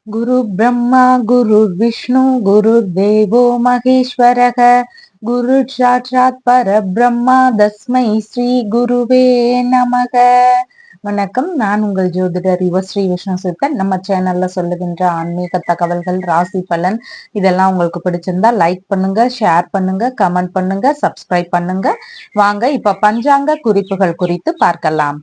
गुरु ब्रह्मा गुरु विष्णु गुरुर्देवो महेश्वरः गुरु साक्षात् பரபிரம்மா தஸ்மை ஸ்ரீ குருவே நமக. வணக்கம். நான் உங்கள் ஜோதிடர் ஸ்ரீ விஷ்ணு சித்தன். நம்ம சேனல்ல சொல்லுகின்ற ஆன்மீக தகவல்கள், ராசி பலன் இதெல்லாம் உங்களுக்கு பிடிச்சிருந்தா லைக் பண்ணுங்க, ஷேர் பண்ணுங்க, கமெண்ட் பண்ணுங்க, சப்ஸ்கிரைப் பண்ணுங்க. வாங்க இப்ப பஞ்சாங்க குறிப்புகள் குறித்து பார்க்கலாம்.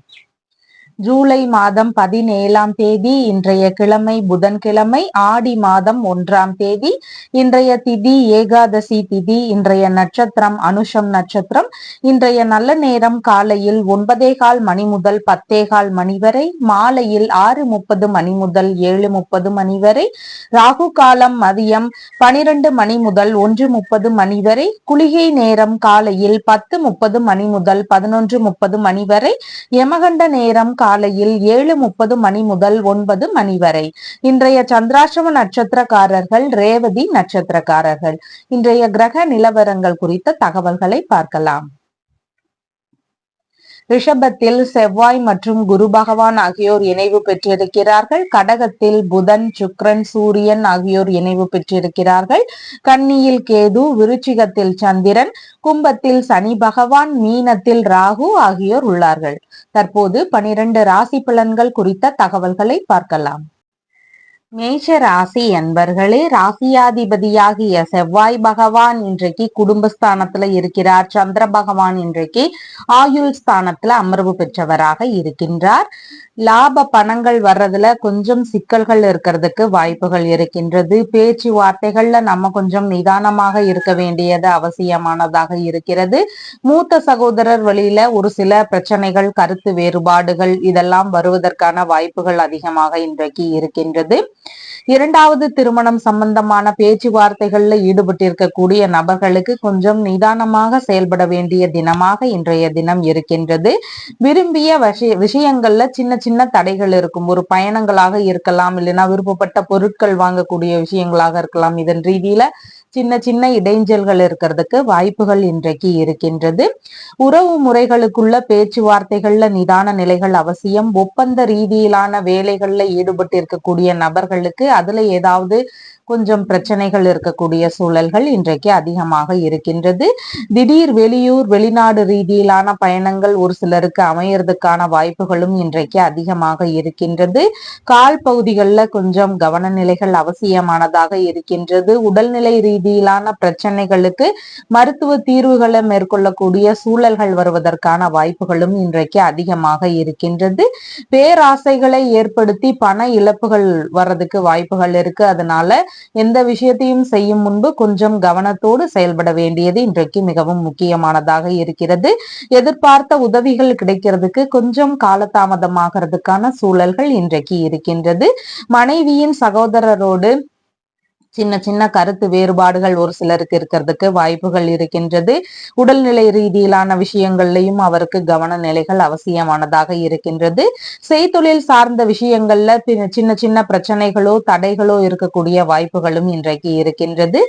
ஜூலை மாதம் 17ஆம் தேதி இன்றைய கிழமை புதன்கிழமை, ஆடி மாதம் 1ஆம் தேதி. இன்றைய திதி ஏகாதசி திதி. இன்றைய நட்சத்திரம் அனுஷம் நட்சத்திரம். இன்றைய நல்ல நேரம் காலையில் 9:15 மணி முதல் 10:15 மணி வரை, மாலையில் 6:30 மணி முதல் 7:30 மணி வரை. ராகு காலம் மதியம் 12 மணி முதல் 1:30 மணி வரை. குளிகை நேரம் காலையில் 10:30 மணி முதல் 11:30 மணி வரை. யமகண்ட நேரம் காலையில் 7:30 மணி முதல் 9 மணி வரை. இன்றைய சந்திராஷ்டம நட்சத்திரக்காரர்கள் ரேவதி நட்சத்திரக்காரர்கள். இன்றைய கிரக நிலவரங்கள் குறித்த தகவல்களை பார்க்கலாம். ரிஷபத்தில் செவ்வாய் மற்றும் குரு பகவான் ஆகியோர் இணைவு பெற்றிருக்கிறார்கள். கடகத்தில் புதன், சுக்கிரன், சூரியன் ஆகியோர் இணைவு பெற்றிருக்கிறார்கள். கன்னியில் கேது, விருச்சிகத்தில் சந்திரன், கும்பத்தில் சனி பகவான், மீனத்தில் ராகு ஆகியோர் உள்ளார்கள். தற்போது 12 ராசி பலன்கள் குறித்த தகவல்களை பார்க்கலாம். மேஷ ராசி என்பர்களே, ராசியாதிபதியாகிய செவ்வாய் பகவான் இன்றைக்கு குடும்பஸ்தானத்துல இருக்கிறார். சந்திர பகவான் இன்றைக்கு ஆயுள் ஸ்தானத்துல அமர்வு பெற்றவராக இருக்கின்றார். லாப பணங்கள் வர்றதுல கொஞ்சம் சிக்கல்கள் இருக்கிறதுக்கு வாய்ப்புகள் இருக்கின்றது. பேச்சுவார்த்தைகள்ல நம்ம கொஞ்சம் நிதானமாக இருக்க வேண்டியது அவசியமானதாக இருக்கிறது. மூத்த சகோதரர் வழியில ஒரு சில பிரச்சனைகள், கருத்து வேறுபாடுகள் இதெல்லாம் வருவதற்கான வாய்ப்புகள் அதிகமாக இன்றைக்கு இருக்கின்றது. இரண்டாவது திருமணம் சம்பந்தமான பேச்சுவார்த்தைகள்ல ஈடுபட்டிருக்கக்கூடிய நபர்களுக்கு கொஞ்சம் நிதானமாக செயல்பட வேண்டிய தினமாக இன்றைய தினம் இருக்கின்றது. விரும்பிய விஷயங்கள்ல சின்ன சின்ன தடைகள் இருக்கும். ஒரு பயணங்களாக இருக்கலாம், இல்லைன்னா விருப்பப்பட்ட பொருட்கள் வாங்கக்கூடிய விஷயங்களாக இருக்கலாம். இதன் ரீதியில சின்ன சின்ன இடைஞ்சல்கள் இருக்கிறதுக்கு வாய்ப்புகள் இன்றைக்கு இருக்கின்றது. உறவு முறைகளுக்குள்ள பேச்சுவார்த்தைகள்ல நிதான நிலைகள் அவசியம். ஒப்பந்த ரீதியிலான வேலைகள்ல ஈடுபட்டு இருக்கக்கூடிய நபர்களுக்கு அதுல ஏதாவது கொஞ்சம் பிரச்சனைகள் இருக்கக்கூடிய சூழல்கள் இன்றைக்கு அதிகமாக இருக்கின்றது. திடீர் வெளியூர் வெளிநாடு ரீதியிலான பயணங்கள் ஒரு சிலருக்கு அமையறதுக்கான வாய்ப்புகளும் இன்றைக்கு அதிகமாக இருக்கின்றது. கால் பகுதிகளில் கொஞ்சம் கவன நிலைகள் அவசியமானதாக இருக்கின்றது. உடல்நிலை ரீதியிலான பிரச்சனைகளுக்கு மருத்துவ தீர்வுகளை மேற்கொள்ளக்கூடிய சூழல்கள் வருவதற்கான வாய்ப்புகளும் இன்றைக்கு அதிகமாக இருக்கின்றது. பேராசைகளை ஏற்படுத்தி பண இழப்புகள் வர்றதுக்கு வாய்ப்புகள் இருக்கு. அதனால எந்த விஷயத்தையும் செய்யும் முன்பு கொஞ்சம் கவனத்தோடு செயல்பட வேண்டியது இன்றைக்கு மிகவும் முக்கியமானதாக இருக்கிறது. எதிர்பார்த்த உதவிகள் கிடைக்கிறதுக்கு கொஞ்சம் காலதாமதமாகிறதுக்கான சூழல்கள் இன்றைக்கு இருக்கின்றது. மனைவியின் சகோதரரோடு சின்ன சின்ன கருத்து வேறுபாடுகள் ஒரு சிலருக்கு இருக்கிறதுக்கு வாய்ப்புகள் இருக்கின்றது. உடல்நிலை ரீதியிலான விஷயங்கள்லையும் அவருக்கு கவன நிலைகள் அவசியமானதாக இருக்கின்றது. செய்தொழில் சார்ந்த விஷயங்கள்ல சின்ன சின்ன பிரச்சனைகளோ தடைகளோ இருக்கக்கூடிய வாய்ப்புகளும் இன்றைக்கு இருக்கின்றது.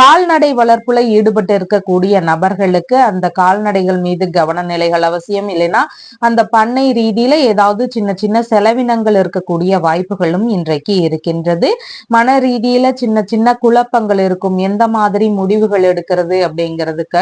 கால்நடை வளர்ப்புல ஈடுபட்டு இருக்கக்கூடிய நபர்களுக்கு அந்த கால்நடைகள் மீது கவன நிலைகள் அவசியம். இல்லைன்னா அந்த பண்ணை ரீதியில ஏதாவது சின்ன சின்ன செலவினங்கள் இருக்கக்கூடிய வாய்ப்புகளும் இன்றைக்கு இருக்கின்றது. மன ரீதியில சின்ன சின்ன குழப்பங்கள் இருக்கும். எந்த மாதிரி முடிவுகள் எடுக்கிறது அப்படிங்கிறதுக்கு.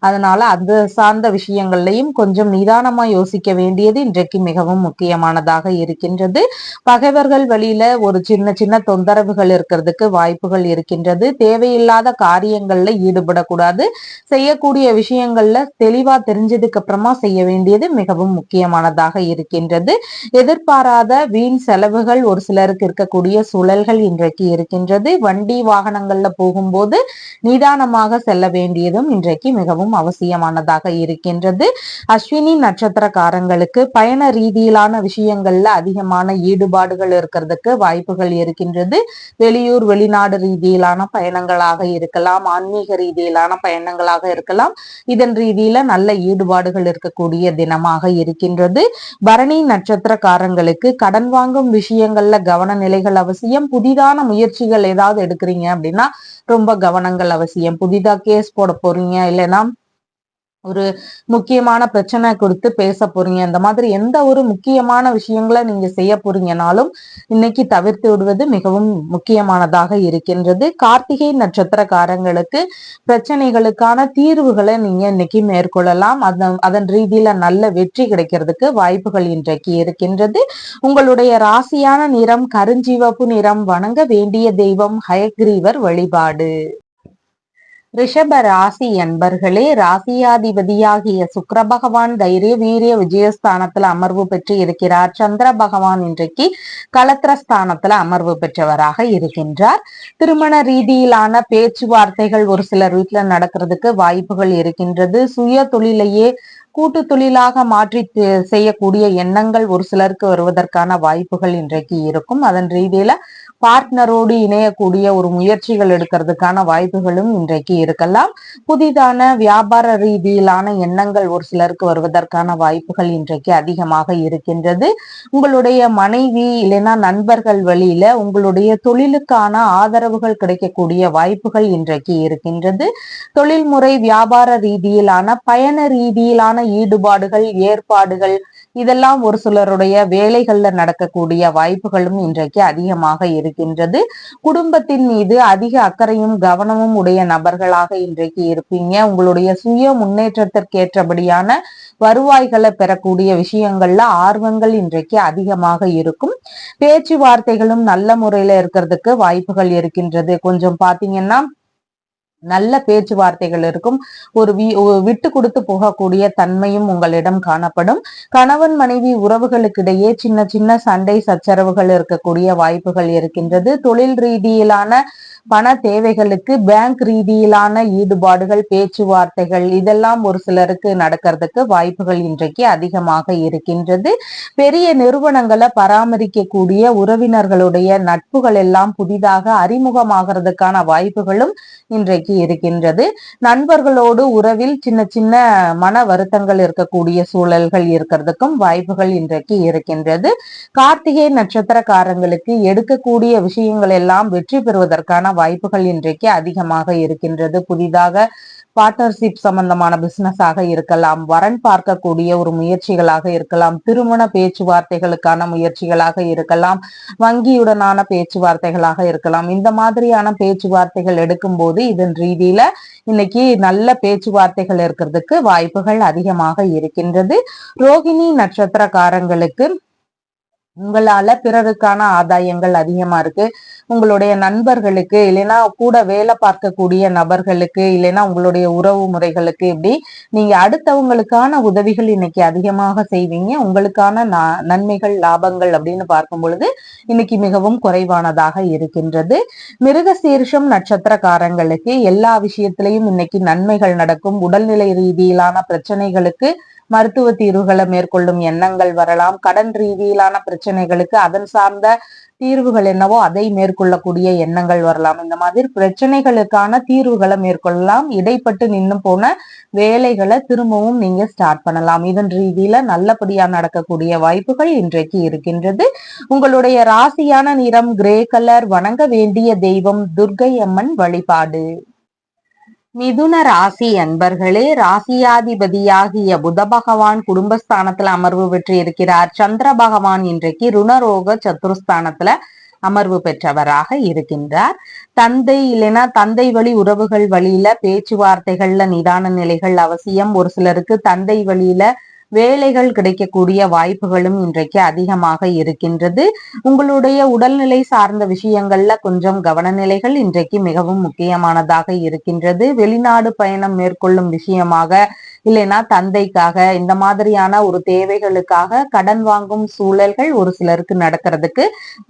அதனால அது சார்ந்த விஷயங்கள்லையும் கொஞ்சம் நிதானமா யோசிக்க வேண்டியது இன்றைக்கு மிகவும் முக்கியமானதாக இருக்கின்றது. பகைவர்கள் வழியில ஒரு சின்ன சின்ன தொந்தரவுகள் இருக்கிறதுக்கு வாய்ப்புகள் இருக்கின்றது. தேவையில்லாத காரியங்கள்ல ஈடுபடக்கூடாது. செய்யக்கூடிய விஷயங்கள்ல தெளிவா தெரிஞ்சதுக்கு அப்புறமா செய்ய வேண்டியது மிகவும் முக்கியமானதாக இருக்கின்றது. எதிர்பாராத வீண் செலவுகள் ஒரு சிலருக்கு இருக்கக்கூடிய சூழல்கள் இன்றைக்கு இருக்கின்றது. வண்டி வாகனங்கள்ல போகும்போது நிதானமாக செல்ல வேண்டியதும் இன்றைக்கு மிகவும் அவசியமானதாக இருக்கின்றது. அஸ்வினி நட்சத்திரக்காரங்களுக்கு பயண ரீதியிலான விஷயங்கள்ல அதிகமான ஈடுபாடுகள் இருக்கிறதுக்கு வாய்ப்புகள் இருக்கின்றது. வெளியூர் வெளிநாடு ரீதியிலான பயணங்களாக இருக்கலாம், ஆன்மீக ரீதியிலான பயணங்களாக இருக்கலாம். இதன் ரீதியில நல்ல ஈடுபாடுகள் இருக்கக்கூடிய தினமாக இருக்கின்றது. பரணி நட்சத்திரக்காரங்களுக்கு கடன் வாங்கும் விஷயங்கள்ல கவன நிலைகள் அவசியம். புதிதான முயற்சிகள் ஏதாவது எடுக்கிறீங்க அப்படின்னா ரொம்ப கவனங்கள் அவசியம். புதிதா கேஸ் போட போறீங்க, இல்லைன்னா ஒரு முக்கியமான பிரச்சனை கொடுத்து பேச போறீங்க. இந்த மாதிரி எந்த ஒரு முக்கியமான விஷயங்களை நீங்க செய்ய போறீங்கனாலும் இன்னைக்கு தவிர்த்து விடுவது மிகவும் முக்கியமானதாக இருக்கின்றது. கார்த்திகை நட்சத்திரக்காரங்களுக்கு பிரச்சனைகளுக்கான தீர்வுகளை நீங்க இன்னைக்கு மேற்கொள்ளலாம். அதன் ரீதியில நல்ல வெற்றி கிடைக்கிறதுக்கு வாய்ப்புகள் இன்றைக்கு இருக்கின்றது. உங்களுடைய ராசியான நிறம் கருஞ்சிவப்பு நிறம். வணங்க வேண்டிய தெய்வம் ஹயக்ரீவர் வழிபாடு. ரிஷப ராசி என்பர்களே, ராசியாதிபதியாகிய சுக்கிர பகவான் தைரிய வீரிய விஜயஸ்தானத்துல அமர்வு பெற்று இருக்கிறார். சந்திர பகவான் இன்றைக்கு கலத்திரஸ்தானத்துல அமர்வு பெற்றவராக இருக்கின்றார். திருமண ரீதியிலான பேச்சுவார்த்தைகள் ஒரு சிலர் வீட்டுல நடக்கிறதுக்கு வாய்ப்புகள் இருக்கின்றது. சுய தொழிலையே கூட்டு தொழிலாக மாற்றி செய்யக்கூடிய எண்ணங்கள் ஒரு சிலருக்கு வருவதற்கான வாய்ப்புகள் இன்றைக்கு இருக்கும். அதன் ரீதியில பார்ட்னரோடு இணையக்கூடிய ஒரு முயற்சிகள் எடுக்கிறதுக்கான வாய்ப்புகளும் இன்றைக்கு இருக்கலாம். புதிதான வியாபார ரீதியிலான எண்ணங்கள் ஒரு சிலருக்கு வருவதற்கான வாய்ப்புகள் இன்றைக்கு அதிகமாக இருக்கின்றது. உங்களுடைய மனைவி இல்லைன்னா நண்பர்கள் வழியில உங்களுடைய தொழிலுக்கான ஆதரவுகள் கிடைக்கக்கூடிய வாய்ப்புகள் இன்றைக்கு இருக்கின்றது. தொழில்முறை வியாபார ரீதியிலான பயண ரீதியிலான ஈடுபாடுகள் ஏற்பாடுகள் இதெல்லாம் ஒரு சிலருடைய வேலைகள்ல நடக்கக்கூடிய வாய்ப்புகளும் இன்றைக்கு அதிகமாக இருக்கின்றது. குடும்பத்தின் மீது அதிக அக்கறையும் கவனமும் உடைய நபர்களாக இன்றைக்கு இருப்பீங்க. உங்களுடைய சுய முன்னேற்றத்திற்கேற்றபடியான வருவாய்களை பெறக்கூடிய விஷயங்கள்ல ஆர்வங்கள் இன்றைக்கு அதிகமாக இருக்கும். பேச்சுவார்த்தைகளும் நல்ல முறையில இருக்கிறதுக்கு வாய்ப்புகள் இருக்கின்றது. கொஞ்சம் பாத்தீங்கன்னா நல்ல பேச்சுவார்த்தைகள் இருக்கும். ஒரு விட்டு கொடுத்து போகக்கூடிய தன்மையும் உங்களிடம் காணப்படும். கணவன் மனைவி உறவுகளுக்கிடையே சின்ன சின்ன சண்டை சச்சரவுகள் இருக்கக்கூடிய வாய்ப்புகள் இருக்கின்றது. தொழில் ரீதியிலான பண தேவைகளுக்கு பேங்க் ரீதியிலான ஈடுபாடுகள் பேச்சுவார்த்தைகள் இதெல்லாம் ஒரு சிலருக்கு நடக்கிறதுக்கு வாய்ப்புகள் இன்றைக்கு அதிகமாக இருக்கின்றது. பெரிய நிறுவனங்களை பராமரிக்கக்கூடிய உறவினர்களுடைய நட்புகள் எல்லாம் புதிதாக அறிமுகமாகிறதுக்கான வாய்ப்புகளும் இன்றைக்கு இருக்கின்றது. நண்பர்களோடு உறவில் சின்ன சின்ன மன வருத்தங்கள் இருக்கக்கூடிய சூழல்கள் இருக்கிறதுக்கும் வாய்ப்புகள் இன்றைக்கு இருக்கின்றது. கார்த்திகை நட்சத்திரக்காரங்களுக்கு எடுக்கக்கூடிய விஷயங்கள் எல்லாம் வெற்றி பெறுவதற்கான வாய்ப்புகள் இன்றைக்கு அதிகமாக இருக்கின்றது. புதிதாக பார்ட்னர்ஷிப் சம்பந்தமான பிசினஸ் ஆக இருக்கலாம், வரன் பார்க்கக்கூடிய ஒரு முயற்சிகளாக இருக்கலாம், திருமண பேச்சுவார்த்தைகளுக்கான முயற்சிகளாக இருக்கலாம், வங்கியுடனான பேச்சுவார்த்தைகளாக இருக்கலாம். இந்த மாதிரியான பேச்சுவார்த்தைகள் எடுக்கும் போது இதன் ரீதியில இன்னைக்கு நல்ல பேச்சுவார்த்தைகள் இருக்கிறதுக்கு வாய்ப்புகள் அதிகமாக இருக்கின்றது. ரோகிணி நட்சத்திரக்காரங்களுக்கு உங்களால பிறருக்கான ஆதாயங்கள் அதிகமா இருக்கு. உங்களுடைய நண்பர்களுக்கு இல்லைன்னா கூட வேலை பார்க்கக்கூடிய நபர்களுக்கு இல்லைன்னா உங்களுடைய உறவு முறைகளுக்கு இப்படி நீங்க அடுத்தவங்களுக்கான உதவிகள் இன்னைக்கு அதிகமாக செய்வீங்க. உங்களுக்கான நன்மைகள் லாபங்கள் அப்படின்னு பார்க்கும் பொழுது இன்னைக்கு மிகவும் குறைவானதாக இருக்கின்றது. மிருகசீர்ஷம் நட்சத்திரக்காரங்களுக்கு எல்லா விஷயத்திலையும் இன்னைக்கு நன்மைகள் நடக்கும். உடல்நிலை ரீதியிலான பிரச்சனைகளுக்கு மருத்துவ தீர்வுகளை மேற்கொள்ளும் எண்ணங்கள் வரலாம். கடன் ரீதியிலான பிரச்சனைகளுக்கு அதன் சார்ந்த தீர்வுகள் என்னவோ அதை மேற்கொள்ளக்கூடிய எண்ணங்கள் வரலாம். இந்த மாதிரி பிரச்சனைகளுக்கான தீர்வுகளை மேற்கொள்ளலாம். இடைப்பட்டு நின்று போன வேலைகளை திரும்பவும் நீங்க ஸ்டார்ட் பண்ணலாம். இதன் ரீதியில நல்லபடியா நடக்கக்கூடிய வாய்ப்புகள் இன்றைக்கு இருக்கின்றது. உங்களுடைய ராசியான நிறம் கிரே கலர். வணங்க வேண்டிய தெய்வம் துர்க்கை அம்மன் வழிபாடு. மிதுன ராசி அன்பர்களே, ராசியாதிபதியாகிய புத பகவான் குடும்பஸ்தானத்துல அமர்வு பெற்று இருக்கிறார். சந்திர பகவான் இன்றைக்கு ருணரோக சத்துருஸ்தானத்துல அமர்வு பெற்றவராக இருக்கின்றார். தந்தை இல்லைன்னா தந்தை வழி உறவுகள் வழியில பேச்சுவார்த்தைகள்ல நிதான நிலைகள் அவசியம். ஒரு சிலருக்கு தந்தை வழியில வேலைகள் கிடைக்கக்கூடிய வாய்ப்புகளும் இன்றைக்கு அதிகமாக இருக்கின்றது. உங்களுடைய உடல்நிலை சார்ந்த விஷயங்கள்ல கொஞ்சம் கவனநிலைகள் இன்றைக்கு மிகவும் முக்கியமானதாக இருக்கின்றது. வெளிநாடு பயணம் மேற்கொள்ளும் விஷயமாக இல்லைன்னா தந்தைக்காக இந்த மாதிரியான ஒரு தேவைகளுக்காக கடன் வாங்கும் சூழல்கள் ஒரு சிலருக்கு நடக்கிறதுக்கு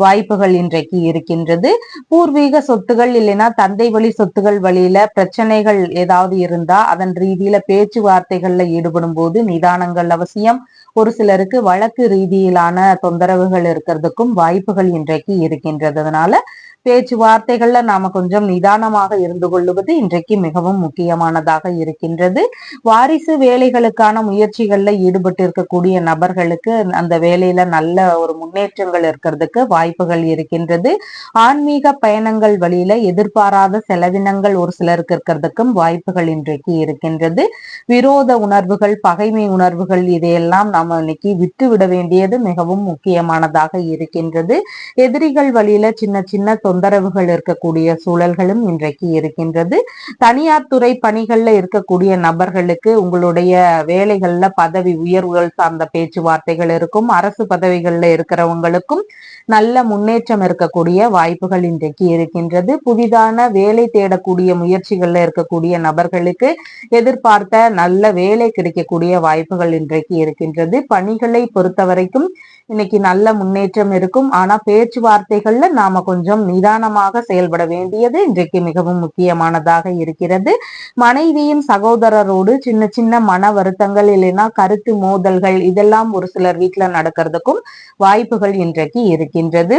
வாய்ப்புகள் இன்றைக்கு இருக்கின்றது. பூர்வீக சொத்துகள் இல்லைன்னா தந்தை வழி சொத்துகள் வழியில பிரச்சனைகள் ஏதாவது இருந்தா அதன் ரீதியில பேச்சுவார்த்தைகள்ல ஈடுபடும் போது நிதானங்கள் அவசியம். ஒரு சிலருக்கு வழக்கு ரீதியிலான தொந்தரவுகள் இருக்கிறதுக்கும் வாய்ப்புகள் இன்றைக்கு இருக்கின்றது. அதனால பேச்சுவார்த்தைகள்ல நாம கொஞ்சம் நிதானமாக இருந்து கொள்ளுவது இன்றைக்கு மிகவும் முக்கியமானதாக இருக்கின்றது. வாரிசு வேலைகளுக்கான முயற்சிகள்ல ஈடுபட்டு இருக்கக்கூடிய நபர்களுக்கு அந்த வேலையில நல்ல ஒரு முன்னேற்றங்கள் இருக்கிறதுக்கு வாய்ப்புகள் இருக்கின்றது. ஆன்மீக பயணங்கள் வழியில எதிர்பாராத செலவினங்கள் ஒரு சிலருக்கு இருக்கிறதுக்கும் வாய்ப்புகள் இன்றைக்கு இருக்கின்றது. விரோத உணர்வுகள், பகைமை உணர்வுகள் இதையெல்லாம் நாம இன்னைக்கு விட்டு விட வேண்டியது மிகவும் முக்கியமானதாக இருக்கின்றது. எதிரிகள் வழியில சின்ன சின்ன தொந்தரவுகள் இருக்கக்கூடிய சூழல்களும் இன்றைக்கு இருக்கின்றது. தனியார் துறை பணிகள்ல இருக்கக்கூடிய நபர்களுக்கு உங்களுடைய வேலைகள்ல பதவி உயர்வுகள் சார்ந்த பேச்சுவார்த்தைகள் இருக்கும். அரசு பதவிகள்ல இருக்கிறவங்களுக்கும் நல்ல முன்னேற்றம் இருக்கக்கூடிய வாய்ப்புகள் இன்றைக்கு இருக்கின்றது. புதிதான வேலை தேடக்கூடிய முயற்சிகள்ல இருக்கக்கூடிய நபர்களுக்கு எதிர்பார்த்த நல்ல வேலை கிடைக்கக்கூடிய வாய்ப்புகள் இன்றைக்கு இருக்கின்றது. பணிகளை பொறுத்த வரைக்கும் இன்னைக்கு நல்ல முன்னேற்றம் இருக்கும். ஆனா பேச்சுவார்த்தைகள்ல நாம கொஞ்சம் நிதானமாக செயல்பட வேண்டியது இன்றைக்கு மிகவும் முக்கியமானதாக இருக்கிறது. மனைவியின் சகோதரரோடு சின்ன சின்ன மன வருத்தங்கள் இல்லைன்னா கருத்து மோதல்கள் இதெல்லாம் ஒரு சிலர் வீட்டுல நடக்கிறதுக்கும் வாய்ப்புகள் இன்றைக்கு இருக்கின்றது.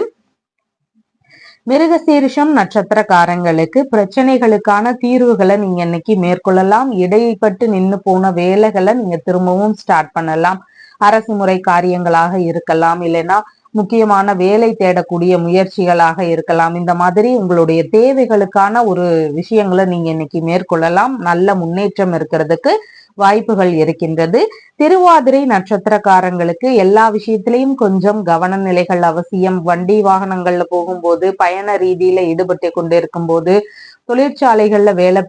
மிருகசீரிஷம் நட்சத்திரக்காரங்களுக்கு பிரச்சனைகளுக்கான தீர்வுகளை நீங்க இன்னைக்கு மேற்கொள்ளலாம். இடைப்பட்டு நின்று போன வேலைகளை நீங்க திரும்பவும் ஸ்டார்ட் பண்ணலாம். அரசு முறை காரியங்களாக இருக்கலாம், இல்லைன்னா முக்கியமான வேலை தேடக்கூடிய முயற்சிகளாக இருக்கலாம். இந்த மாதிரி உங்களுடைய தேவைகளுக்கான ஒரு விஷயங்களை நீங்க இன்னைக்கு மேற்கொள்ளலாம். நல்ல முன்னேற்றம் இருக்கிறதுக்கு வாய்ப்புகள் இருக்கின்றது. திருவாதிரை நட்சத்திரக்காரங்களுக்கு எல்லா விஷயத்திலையும் கொஞ்சம் கவன நிலைகள் அவசியம். வண்டி வாகனங்கள்ல போகும்போது, பயண ரீதியில ஈடுபட்டு கொண்டு இருக்கும் போது, தொழிற்சாலைகள்ல வேலை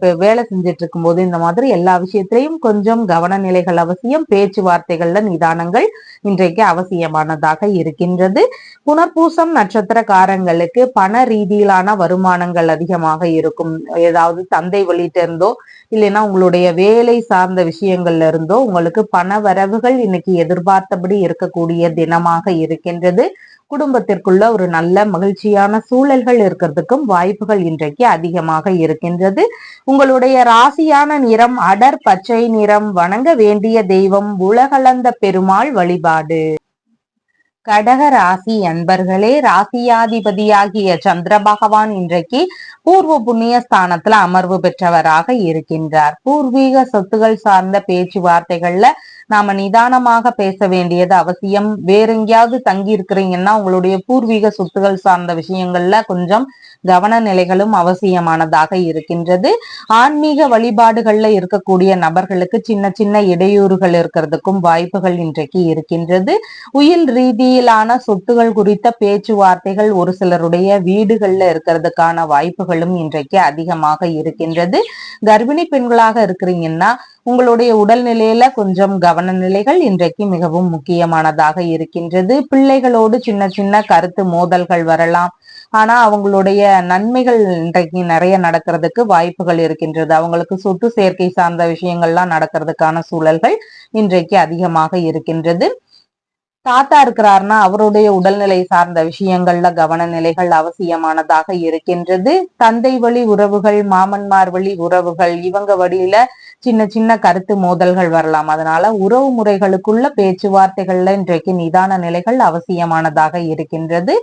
செஞ்சுட்டு இருக்கும் போது இந்த மாதிரி எல்லா விஷயத்திலையும் கொஞ்சம் கவன நிலைகள் அவசியம். பேச்சுவார்த்தைகள்ல நிதானங்கள் இன்றைக்கு அவசியமானதாக இருக்கின்றது. புனர்பூசம் நட்சத்திரக்காரங்களுக்கு பண ரீதியிலான வருமானங்கள் அதிகமாக இருக்கும். ஏதாவது தந்தை வழியிட்ட இருந்தோ இல்லைன்னா உங்களுடைய வேலை சார்ந்த விஷயங்கள்ல இருந்தோ உங்களுக்கு பண வரவுகள் இன்னைக்கு எதிர்பார்த்தபடி இருக்கக்கூடிய தினமாக இருக்கின்றது. குடும்பத்திற்குள்ள ஒரு நல்ல மகிழ்ச்சியான சூழல்கள் இருக்கிறதுக்கும் வாய்ப்புகள் இன்றைக்கு அதிகமாக இருக்கின்றது. உங்களுடைய ராசியான நிறம் அடர் பச்சை நிறம். வணங்க வேண்டிய தெய்வம் உலகளந்த பெருமாள் வழிபாடு. கடக ராசி அன்பர்களே, ராசியாதிபதியாகிய சந்திர பகவான் இன்றைக்கு பூர்வ புண்ணிய ஸ்தானத்துல அமர்வு பெற்றவராக இருக்கின்றார். பூர்வீக சொத்துகள் சார்ந்த பேச்சுவார்த்தைகள்ல நாம நிதானமாக பேச வேண்டியது அவசியம். வேற எங்கேயாவது தங்கி இருக்கிறீங்கன்னா உங்களுடைய பூர்வீக சொத்துகள் சார்ந்த விஷயங்கள்ல கொஞ்சம் கவன நிலைகளும் அவசியமானதாக இருக்கின்றது. ஆன்மீக வழிபாடுகள்ல இருக்கக்கூடிய நபர்களுக்கு சின்ன சின்ன இடையூறுகள் இருக்கிறதுக்கும் வாய்ப்புகள் இன்றைக்கு இருக்கின்றது. உயில் ரீதியிலான சொத்துகள் குறித்த பேச்சுவார்த்தைகள் ஒரு சிலருடைய வீடுகள்ல இருக்கிறதுக்கான வாய்ப்புகளும் இன்றைக்கு அதிகமாக இருக்கின்றது. கர்ப்பிணி பெண்களாக இருக்கிறீங்கன்னா உங்களுடைய உடல்நிலையில கொஞ்சம் கவன நிலைகள் இன்றைக்கு மிகவும் முக்கியமானதாக இருக்கின்றது. பிள்ளைகளோடு சின்ன சின்ன கருத்து மோதல்கள் வரலாம். ஆனா அவங்களுடைய நன்மைகள் இன்றைக்கு நிறைய நடக்கிறதுக்கு வாய்ப்புகள் இருக்கின்றது. அவங்களுக்கு சொத்து சேர்க்கை சார்ந்த விஷயங்கள்லாம் நடக்கிறதுக்கான சூழல்கள் இன்றைக்கு அதிகமாக இருக்கின்றது. தாத்தா இருக்கிறாருன்னா அவருடைய உடல்நிலை சார்ந்த விஷயங்கள்ல கவன நிலைகள் அவசியமானதாக இருக்கின்றது. தந்தை வழி உறவுகள், மாமன்மார் வழி உறவுகள் இவங்க வழியில சின்ன சின்ன கருத்து மோதல்கள் வரலாம். அதனால உறவு முறைகளுக்குள்ள பேச்சுவார்த்தைகள்ல இன்றைக்கு நிதான நிலைகள் அவசியமானதாக இருக்கின்றது.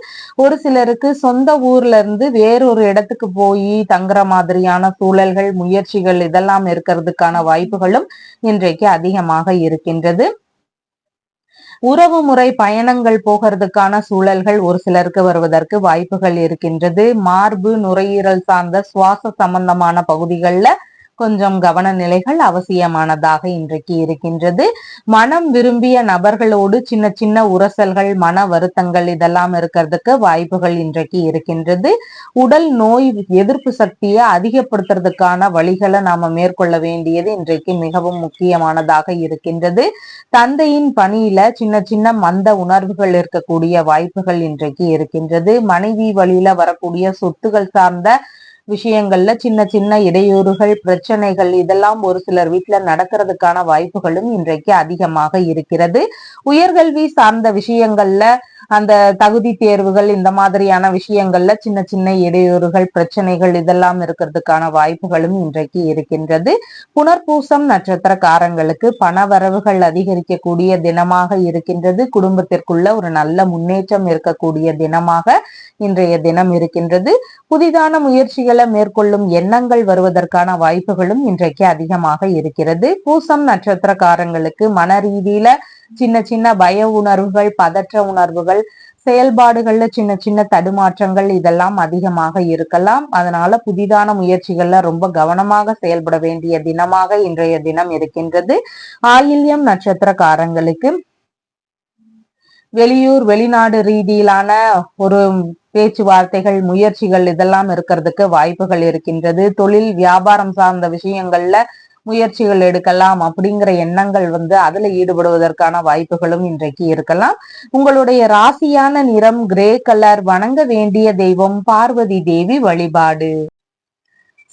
ஒரு சிலருக்கு சொந்த ஊர்ல இருந்து வேறொரு இடத்துக்கு போய் தங்குற மாதிரியான சூழல்கள், முயற்சிகள் இதெல்லாம் இருக்கிறதுக்கான வாய்ப்புகளும் இன்றைக்கு அதிகமாக இருக்கின்றது. உறவு முறை பயணங்கள் போகிறதுக்கான சூழல்கள் ஒரு சிலருக்கு வருவதற்கு வாய்ப்புகள் இருக்கின்றது. மார்பு, நுரையீரல் சார்ந்த சுவாச சம்பந்தமான பகுதிகளில் கொஞ்சம் கவன நிலைகள் அவசியமானதாக இன்றைக்கு இருக்கின்றது. மனம் விரும்பிய நபர்களோடு சின்ன சின்ன உரசல்கள், மன வருத்தங்கள் இதெல்லாம் இருக்கிறதுக்கு வாய்ப்புகள் இன்றைக்கு இருக்கின்றது. உடல் நோய் எதிர்ப்பு சக்தியை அதிகப்படுத்துறதுக்கான வழிகளை நாம மேற்கொள்ள வேண்டியது இன்றைக்கு மிகவும் முக்கியமானதாக இருக்கின்றது. தந்தையின் பணியில சின்ன சின்ன மந்த உணர்வுகள் இருக்கக்கூடிய வாய்ப்புகள் இன்றைக்கு இருக்கின்றது. மனைவி வழியில வரக்கூடிய சொத்துகள் சார்ந்த விஷயங்கள்ல சின்ன சின்ன இடையூறுகள், பிரச்சனைகள் இதெல்லாம் ஒரு சிலர் வீட்டுல நடக்கிறதுக்கான வாய்ப்புகளும் இன்றைக்கு அதிகமாக இருக்கிறது. உயர்கல்வி சார்ந்த விஷயங்கள்ல அந்த தகுதி தேர்வுகள் இந்த மாதிரியான விஷயங்கள்ல சின்ன சின்ன இடையூறுகள் பிரச்சனைகள் இதெல்லாம் இருக்கிறதுக்கான வாய்ப்புகளும் இன்றைக்கு இருக்கின்றது. புனர்பூசம் நட்சத்திரக்காரங்களுக்கு பணவரவுகள் அதிகரிக்கக்கூடிய தினமாக இருக்கின்றது. குடும்பத்திற்குள்ள ஒரு நல்ல முன்னேற்றம் இருக்கக்கூடிய தினமாக இன்றைய தினம் இருக்கின்றது. புதிதான முயற்சிகளை மேற்கொள்ளும் எண்ணங்கள் வருவதற்கான வாய்ப்புகளும் இன்றைக்கு அதிகமாக இருக்கிறது. பூசம் நட்சத்திரக்காரங்களுக்கு மன ரீதியில சின்ன சின்ன பய உணர்வுகள், பதற்ற உணர்வுகள், செயல்பாடுகள்ல சின்ன சின்ன தடுமாற்றங்கள் இதெல்லாம் அதிகமாக இருக்கலாம். அதனால புதிதான முயற்சிகள்ல ரொம்ப கவனமாக செயல்பட வேண்டிய தினமாக இன்றைய தினம் இருக்கின்றது. ஆயில்யம் நட்சத்திரக்காரங்களுக்கு வெளியூர் வெளிநாடு ரீதியிலான ஒரு பேச்சுவார்த்தைகள் முயற்சிகள் இதெல்லாம் இருக்கிறதுக்கு வாய்ப்புகள் இருக்கின்றது. தொழில் வியாபாரம் சார்ந்த விஷயங்கள்ல முயற்சிகள் எடுக்கலாம் அப்படிங்கிற எண்ணங்கள் அதுல ஈடுபடுவதற்கான வாய்ப்புகளும் இன்றைக்கு இருக்கலாம். உங்களுடைய ராசியான நிறம் கிரே கலர். வணங்க வேண்டிய தெய்வம் பார்வதி தேவி வழிபாடு.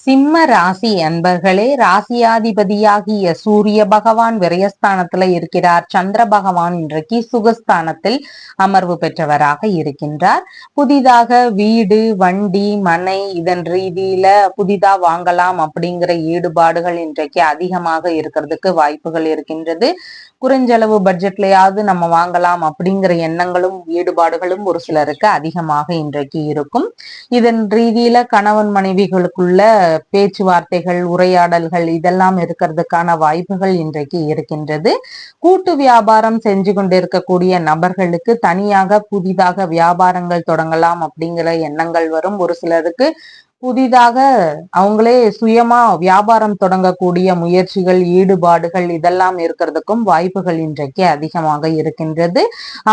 சிம்ம ராசி அன்பர்களே, ராசியாதிபதியாகிய சூரிய பகவான் விரயஸ்தானத்துல இருக்கிறார். சந்திர பகவான் இன்றைக்கு சுகஸ்தானத்தில் அமர்வு பெற்றவராக இருக்கின்றார். புதிதாக வீடு, வண்டி, மனை இதன் ரீதியில புதிதா வாங்கலாம் அப்படிங்கிற ஈடுபாடுகள் இன்றைக்கு அதிகமாக இருக்கிறதுக்கு வாய்ப்புகள் இருக்கின்றது. குறைஞ்சளவு பட்ஜெட்லயாவது நம்ம வாங்கலாம் அப்படிங்கிற எண்ணங்களும் ஈடுபாடுகளும் ஒரு சிலருக்கு அதிகமாக இன்றைக்கு இருக்கும். இதன் ரீதியில கணவன் மனைவிகளுக்குள்ள பேச்சுவார்த்தைகள், உரையாடல்கள் இதெல்லாம் இருக்கிறதுக்கான வாய்ப்புகள் இன்றைக்கு இருக்கின்றது. கூட்டு வியாபாரம் செஞ்சு கொண்டிருக்கக்கூடிய நபர்களுக்கு தனியாக புதிதாக வியாபாரங்கள் தொடங்கலாம் அப்படிங்கிற எண்ணங்கள் வரும். ஒரு சிலருக்கு புதிதாக அவங்களே சுயமா வியாபாரம் தொடங்கக்கூடிய முயற்சிகள், ஈடுபாடுகள் இதெல்லாம் இருக்கிறதுக்கும் வாய்ப்புகள் இன்றைக்கு அதிகமாக இருக்கின்றது.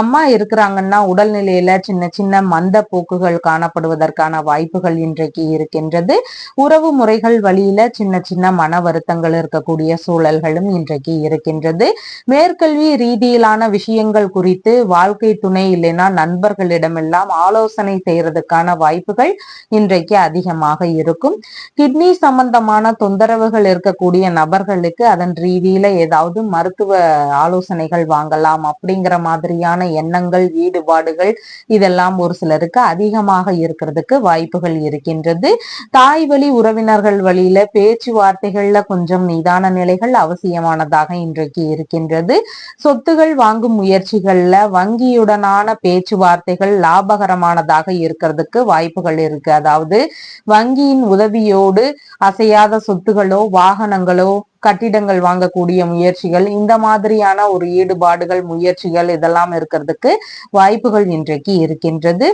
அம்மா இருக்கிறாங்கன்னா உடல்நிலையில சின்ன சின்ன மந்த போக்குகள் காணப்படுவதற்கான வாய்ப்புகள் இன்றைக்கு இருக்கின்றது. உறவு முறைகள் வழியில சின்ன சின்ன மன வருத்தங்கள் இருக்கக்கூடிய சூழல்களும் இன்றைக்கு இருக்கின்றது. மேற்கல்வி ரீதியிலான விஷயங்கள் குறித்து வாழ்க்கை துணை இல்லைன்னா நண்பர்களிடமெல்லாம் ஆலோசனை செய்யறதுக்கான வாய்ப்புகள் இன்றைக்கு அதிகமாக இருக்கும். கிட்னி சம்பந்தமான தொந்தரவுகள் இருக்கக்கூடிய நபர்களுக்கு அதன் ரீதியில ஏதாவது மருத்துவ ஆலோசனைகள் வாங்கலாம் அப்படிங்கிற மாதிரியான எண்ணங்கள், ஈடுபாடுகள் இதெல்லாம் ஒரு சிலருக்கு அதிகமாக இருக்கிறதுக்கு வாய்ப்புகள் இருக்கின்றது. தாய் வழி உறவினர்கள் வழியில பேச்சுவார்த்தைகள்ல கொஞ்சம் நிதான நிலைகள் அவசியமானதாக இன்றைக்கு இருக்கின்றது. சொத்துகள் வாங்கும் முயற்சிகள்ல வங்கியுடனான பேச்சுவார்த்தைகள் லாபகரமானதாக இருக்கிறதுக்கு வாய்ப்புகள் இருக்கு. அதாவது வங்கியின் உதவியோடு அசையாத சொத்துகளோ, வாகனங்களோ, கட்டிடங்கள் வாங்கக்கூடிய முயற்சிகள் இந்த மாதிரியான ஒரு ஈடுபாடுகள், முயற்சிகள் இதெல்லாம் இருக்கிறதுக்கு வாய்ப்புகள் இன்றைக்கு இருக்கின்றது.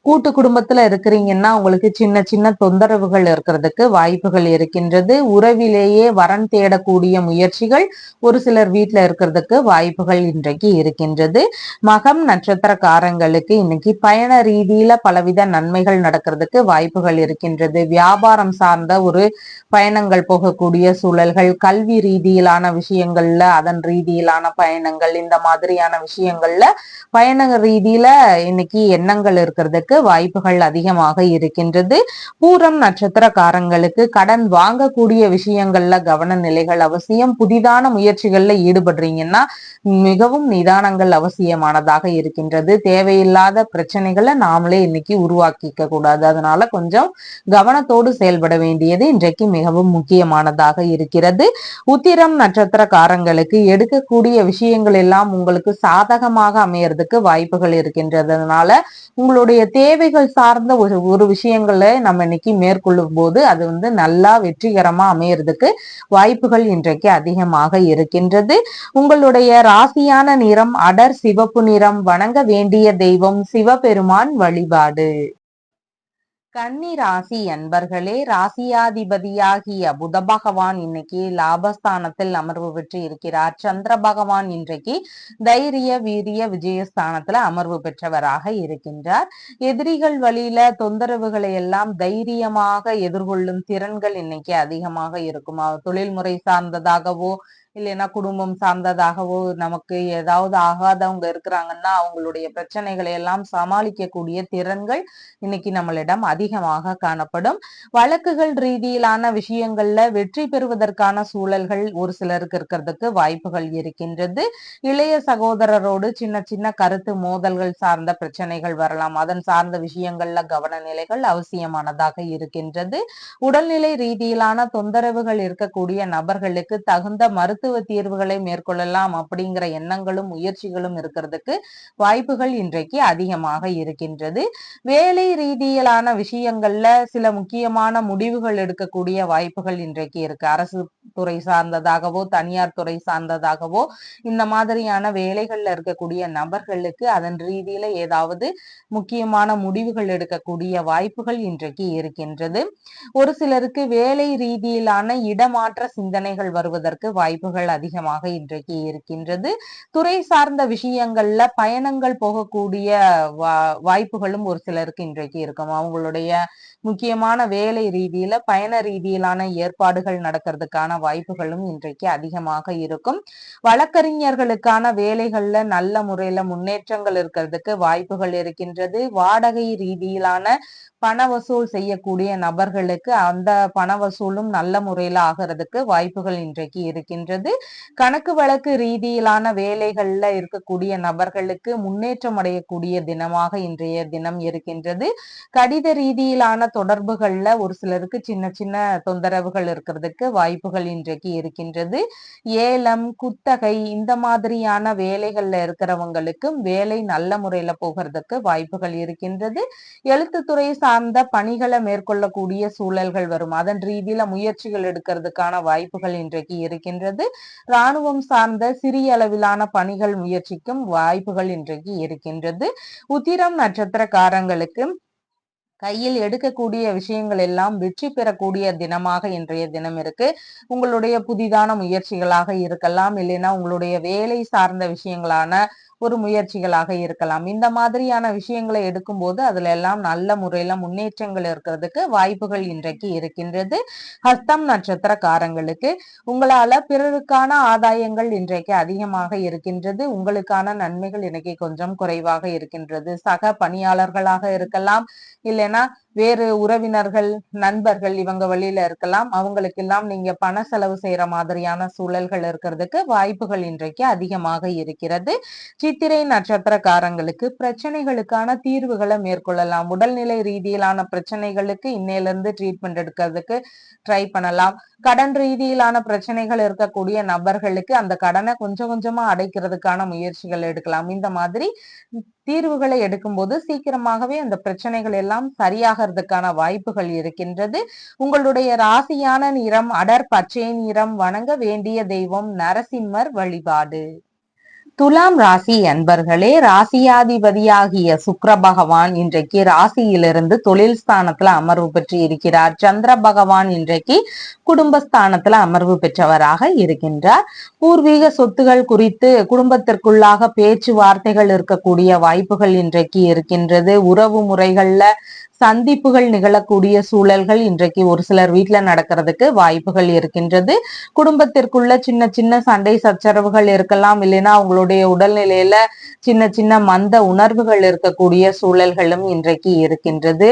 கூட்டு குடும்பத்துல இருக்கிறீங்கன்னா உங்களுக்கு சின்ன சின்ன தொந்தரவுகள் இருக்கிறதுக்கு வாய்ப்புகள் இருக்கின்றது. உறவிலேயே வரன் தேடக்கூடிய முயற்சிகள் ஒரு சிலர் வீட்டுல இருக்கிறதுக்கு வாய்ப்புகள் இன்றைக்கு இருக்கின்றது. மகம் நட்சத்திரக்காரங்களுக்கு இன்னைக்கு பயண ரீதியில பலவித நன்மைகள் நடக்கிறதுக்கு வாய்ப்புகள் இருக்கின்றது. வியாபாரம் சார்ந்த ஒரு பயணங்கள் போகக்கூடிய சூழல்கள், கல்வி ரீதியிலான விஷயங்கள்ல அதன் ரீதியிலான பயணங்கள் இந்த மாதிரியான விஷயங்கள்ல பயண ரீதியில இன்னைக்கு எண்ணங்கள் இருக்கிறதுக்கு வாய்ப்புகள் அதிகமாக இருக்கின்றது. பூரம் நட்சத்திரக்காரங்களுக்கு கடன் வாங்கக்கூடிய விஷயங்கள்ல கவன நிலைகள் அவசியம். புதிதான முயற்சிகள்ல ஈடுபடுறீங்கன்னா மிகவும் நிதானங்கள் அவசியமானதாக இருக்கின்றது. தேவையில்லாத பிரச்சனைகளை நாமளே இன்னைக்கு உருவாக்கிக்க கூடாது. அதனால கொஞ்சம் கவனத்தோடு செயல்பட வேண்டியது இன்றைக்கு மிகவும் முக்கியமானதாக இருக்கிறது. உத்திரம் நட்சத்திரக்காரங்களுக்கு எடுக்கக்கூடிய விஷயங்கள் எல்லாம் உங்களுக்கு சாதகமாக அமையறதுக்கு வாய்ப்புகள் இருக்கின்றது. அதனால உங்களுடைய தேவைகள் சார்ந்த ஒரு விஷயங்களை நம்ம இன்னைக்கு மேற்கொள்ளும் போது அது நல்லா வெற்றிகரமா அமையறதுக்கு வாய்ப்புகள் இன்றைக்கு அதிகமாக இருக்கின்றது. உங்களுடைய ராசியான நிறம் அடர் சிவப்பு நிறம். வணங்க வேண்டிய தெய்வம் சிவபெருமான் வழிபாடு. கன்னி ராசி அன்பர்களே, ராசியாதிபதியாகிய புத பகவான் இன்னைக்கு லாபஸ்தானத்தில் அமர்வு பெற்று இருக்கிறார். சந்திர பகவான் இன்றைக்கு தைரிய வீரிய விஜயஸ்தானத்துல அமர்வு பெற்றவராக இருக்கின்றார். எதிரிகள் வழியில தொந்தரவுகளை எல்லாம் தைரியமாக எதிர்கொள்ளும் திறன்கள் இன்னைக்கு அதிகமாக இருக்கும். தொழில்முறை சார்ந்ததாகவோ இல்லைன்னா குடும்பம் சார்ந்ததாகவோ நமக்கு ஏதாவது ஆகாதவங்க இருக்கிறாங்கன்னா அவங்களுடைய பிரச்சனைகளை எல்லாம் சமாளிக்கக்கூடிய திறன்கள் இன்னைக்கு நம்மளிடம் அதிகமாக காணப்படும். வழக்குகள் ரீதியிலான விஷயங்கள்ல வெற்றி பெறுவதற்கான சூழல்கள் ஒரு சிலருக்கு இருக்கிறதுக்கு வாய்ப்புகள் இருக்கின்றது. இளைய சகோதரரோடு சின்ன சின்ன கருத்து மோதல்கள் சார்ந்த பிரச்சனைகள் வரலாம். அதன் சார்ந்த விஷயங்கள்ல கவன நிலைகள் அவசியமானதாக இருக்கின்றது. உடல்நிலை ரீதியிலான தொந்தரவுகள் இருக்கக்கூடிய நபர்களுக்கு தகுந்த மருத்துவ தீர்வுகளை மேற்கொள்ளலாம் அப்படிங்கிற எண்ணங்களும் முயற்சிகளும் இருக்கிறதுக்கு வாய்ப்புகள் இன்றைக்கு அதிகமாக இருக்கின்றது. வேலை ரீதியிலான விஷயங்கள்ல சில முக்கியமான முடிவுகள் எடுக்கக்கூடிய வாய்ப்புகள் இன்றைக்கு இருக்கு. அரசு துறை சார்ந்ததாகவோ தனியார் துறை சார்ந்ததாகவோ இந்த மாதிரியான வேலைகள்ல இருக்கக்கூடிய நபர்களுக்கு அதன் ரீதியில ஏதாவது முக்கியமான முடிவுகள் எடுக்கக்கூடிய வாய்ப்புகள் இன்றைக்கு இருக்கின்றது. ஒரு சிலருக்கு வேலை ரீதியிலான இடமாற்ற சிந்தனைகள் வருவதற்கு வாய்ப்புகள் அதிகமாக இன்றைக்கு இருக்கின்றது. துறை சார்ந்த விஷயங்கள்ல பயணங்கள் போகக்கூடிய வாய்ப்புகளும் ஒரு சிலருக்கு இன்றைக்கு இருக்கும். அவங்களுடைய முக்கியமான வேலை ரீதியில பயண ரீதியிலான ஏற்பாடுகள் நடக்கிறதுக்கான வாய்ப்புகளும் இன்றைக்கு அதிகமாக இருக்கும். வழக்கறிஞர்களுக்கான வேலைகள்ல நல்ல முறையில முன்னேற்றங்கள் இருக்கிறதுக்கு வாய்ப்புகள் இருக்கின்றது. வாடகை ரீதியிலான பண வசூல் செய்யக்கூடிய நபர்களுக்கு அந்த பண வசூலும் நல்ல முறையில ஆகிறதுக்கு வாய்ப்புகள் இன்றைக்கு இருக்கின்றது. கணக்கு வழக்கு ரீதியிலான வேலைகள்ல இருக்கக்கூடிய நபர்களுக்கு முன்னேற்றம் அடையக்கூடிய தினமாக இன்றைய தினம் இருக்கின்றது. கடித ரீதியிலான தொடர்புகள்ல ஒரு சிலருக்கு சின்ன சின்ன தொந்தரவுகள் இருக்கிறதுக்கு வாய்ப்புகள் இன்றைக்கு இருக்கின்றது. ஏலம் குத்தகை இந்த மாதிரியான வேலைகள்ல இருக்கிறவங்களுக்கும் வேலை நல்ல முறையில போகிறதுக்கு வாய்ப்புகள் இருக்கின்றது. எழுத்துத்துறை சார்ந்த பணிகளை மேற்கொள்ளக்கூடிய சூழல்கள் வரும். அதன் ரீதியில முயற்சிகள் எடுக்கிறதுக்கான வாய்ப்புகள் இன்றைக்கு இருக்கின்றது. இராணுவம் சார்ந்த சிறிய அளவிலான பணிகள் முயற்சிக்கும் வாய்ப்புகள் இன்றைக்கு இருக்கின்றது. உத்திரம் நட்சத்திரக்காரங்களுக்கு கையில் எடுக்கக்கூடிய விஷயங்கள் எல்லாம் வெற்றி பெறக்கூடிய தினமாக இன்றைய தினம் இருக்கு. உங்களுடைய புதிதான முயற்சிகளாக இருக்கலாம், இல்லைன்னா உங்களுடைய வேலை சார்ந்த விஷயங்களான ஒரு முயற்சிகளாக இருக்கலாம். இந்த மாதிரியான விஷயங்களை எடுக்கும் போது அதுல எல்லாம் நல்ல முறையில முன்னேற்றங்கள் இருக்கிறதுக்கு வாய்ப்புகள் இன்றைக்கு இருக்கின்றது. ஹஸ்தம் நட்சத்திரக்காரங்களுக்கு உங்களால பிறருக்கான ஆதாயங்கள் இன்றைக்கு அதிகமாக இருக்கின்றது. உங்களுக்கான நன்மைகள் இன்னைக்கு கொஞ்சம் குறைவாக இருக்கின்றது. சக பணியாளர்களாக இருக்கலாம், இல்லைன்னா வேறு உறவினர்கள் நண்பர்கள் இவங்க வழியில இருக்கலாம். அவங்களுக்கு எல்லாம் நீங்க பண செலவு செய்யற மாதிரியான சூழல்கள் இருக்கிறதுக்கு வாய்ப்புகள் இன்றைக்கு அதிகமாக இருக்கிறது. சித்திரை நட்சத்திரக்காரங்களுக்கு பிரச்சனைகளுக்கான தீர்வுகளை மேற்கொள்ளலாம். உடல்நிலை ரீதியிலான பிரச்சனைகளுக்கு இன்னையில இருந்து ட்ரீட்மெண்ட் எடுக்கிறதுக்கு ட்ரை பண்ணலாம். கடன் ரீதியிலான பிரச்சனைகள் இருக்கக்கூடிய நபர்களுக்கு அந்த கடனை கொஞ்சம் கொஞ்சமா அடைக்கிறதுக்கான முயற்சிகள் எடுக்கலாம். இந்த மாதிரி தீர்வுகளை எடுக்கும்போது சீக்கிரமாகவே அந்த பிரச்சனைகள் எல்லாம் சரியாகிறதுக்கான வாய்ப்புகள் இருக்கின்றது. உங்களுடைய ராசியான நிறம் அடர் பச்சை நிறம். வணங்க வேண்டிய தெய்வம் நரசிம்மர் வழிபாடு. துலாம் ராசி அன்பர்களே, ராசியாதிபதியாகிய சுக்கிர பகவான் இன்றைக்கு ராசியிலிருந்து தொழில் ஸ்தானத்துல அமர்வு பெற்று இருக்கிறார். சந்திர பகவான் இன்றைக்கு குடும்பஸ்தானத்துல அமர்வு பெற்றவராக இருக்கின்றார். பூர்வீக சொத்துகள் குறித்து குடும்பத்திற்குள்ளாக பேச்சுவார்த்தைகள் இருக்கக்கூடிய வாய்ப்புகள் இன்றைக்கு இருக்கின்றது. உறவு முறைகள்ல சந்திப்புகள் நிகழக்கூடிய சூழல்கள் இன்றைக்கு ஒரு சிலர் வீட்டுல நடக்கிறதுக்கு வாய்ப்புகள் இருக்கின்றது. குடும்பத்திற்குள்ள சின்ன சின்ன சண்டை சச்சரவுகள் இருக்கலாம், இல்லைன்னா அவங்களுடைய உடல்நிலையில சின்ன சின்ன மந்த உணர்வுகள் இருக்கக்கூடிய சூழல்களும் இன்றைக்கு இருக்கின்றது.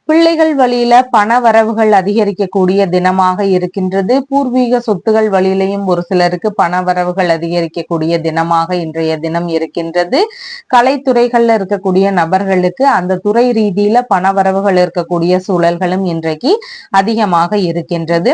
பிள்ளைகள் வழியில பண வரவுகள் அதிகரிக்கக்கூடிய தினமாக இருக்கின்றது. பூர்வீக சொத்துகள் வழியிலையும் ஒரு சிலருக்கு பண வரவுகள் அதிகரிக்கக்கூடிய தினமாக இன்றைய தினம் இருக்கின்றது. கலைத்துறைகள்ல இருக்கக்கூடிய நபர்களுக்கு அந்த துறை ரீதியில பண வரவுகள் இருக்கக்கூடிய சூழல்களும் இன்றைக்கு அதிகமாக இருக்கின்றது.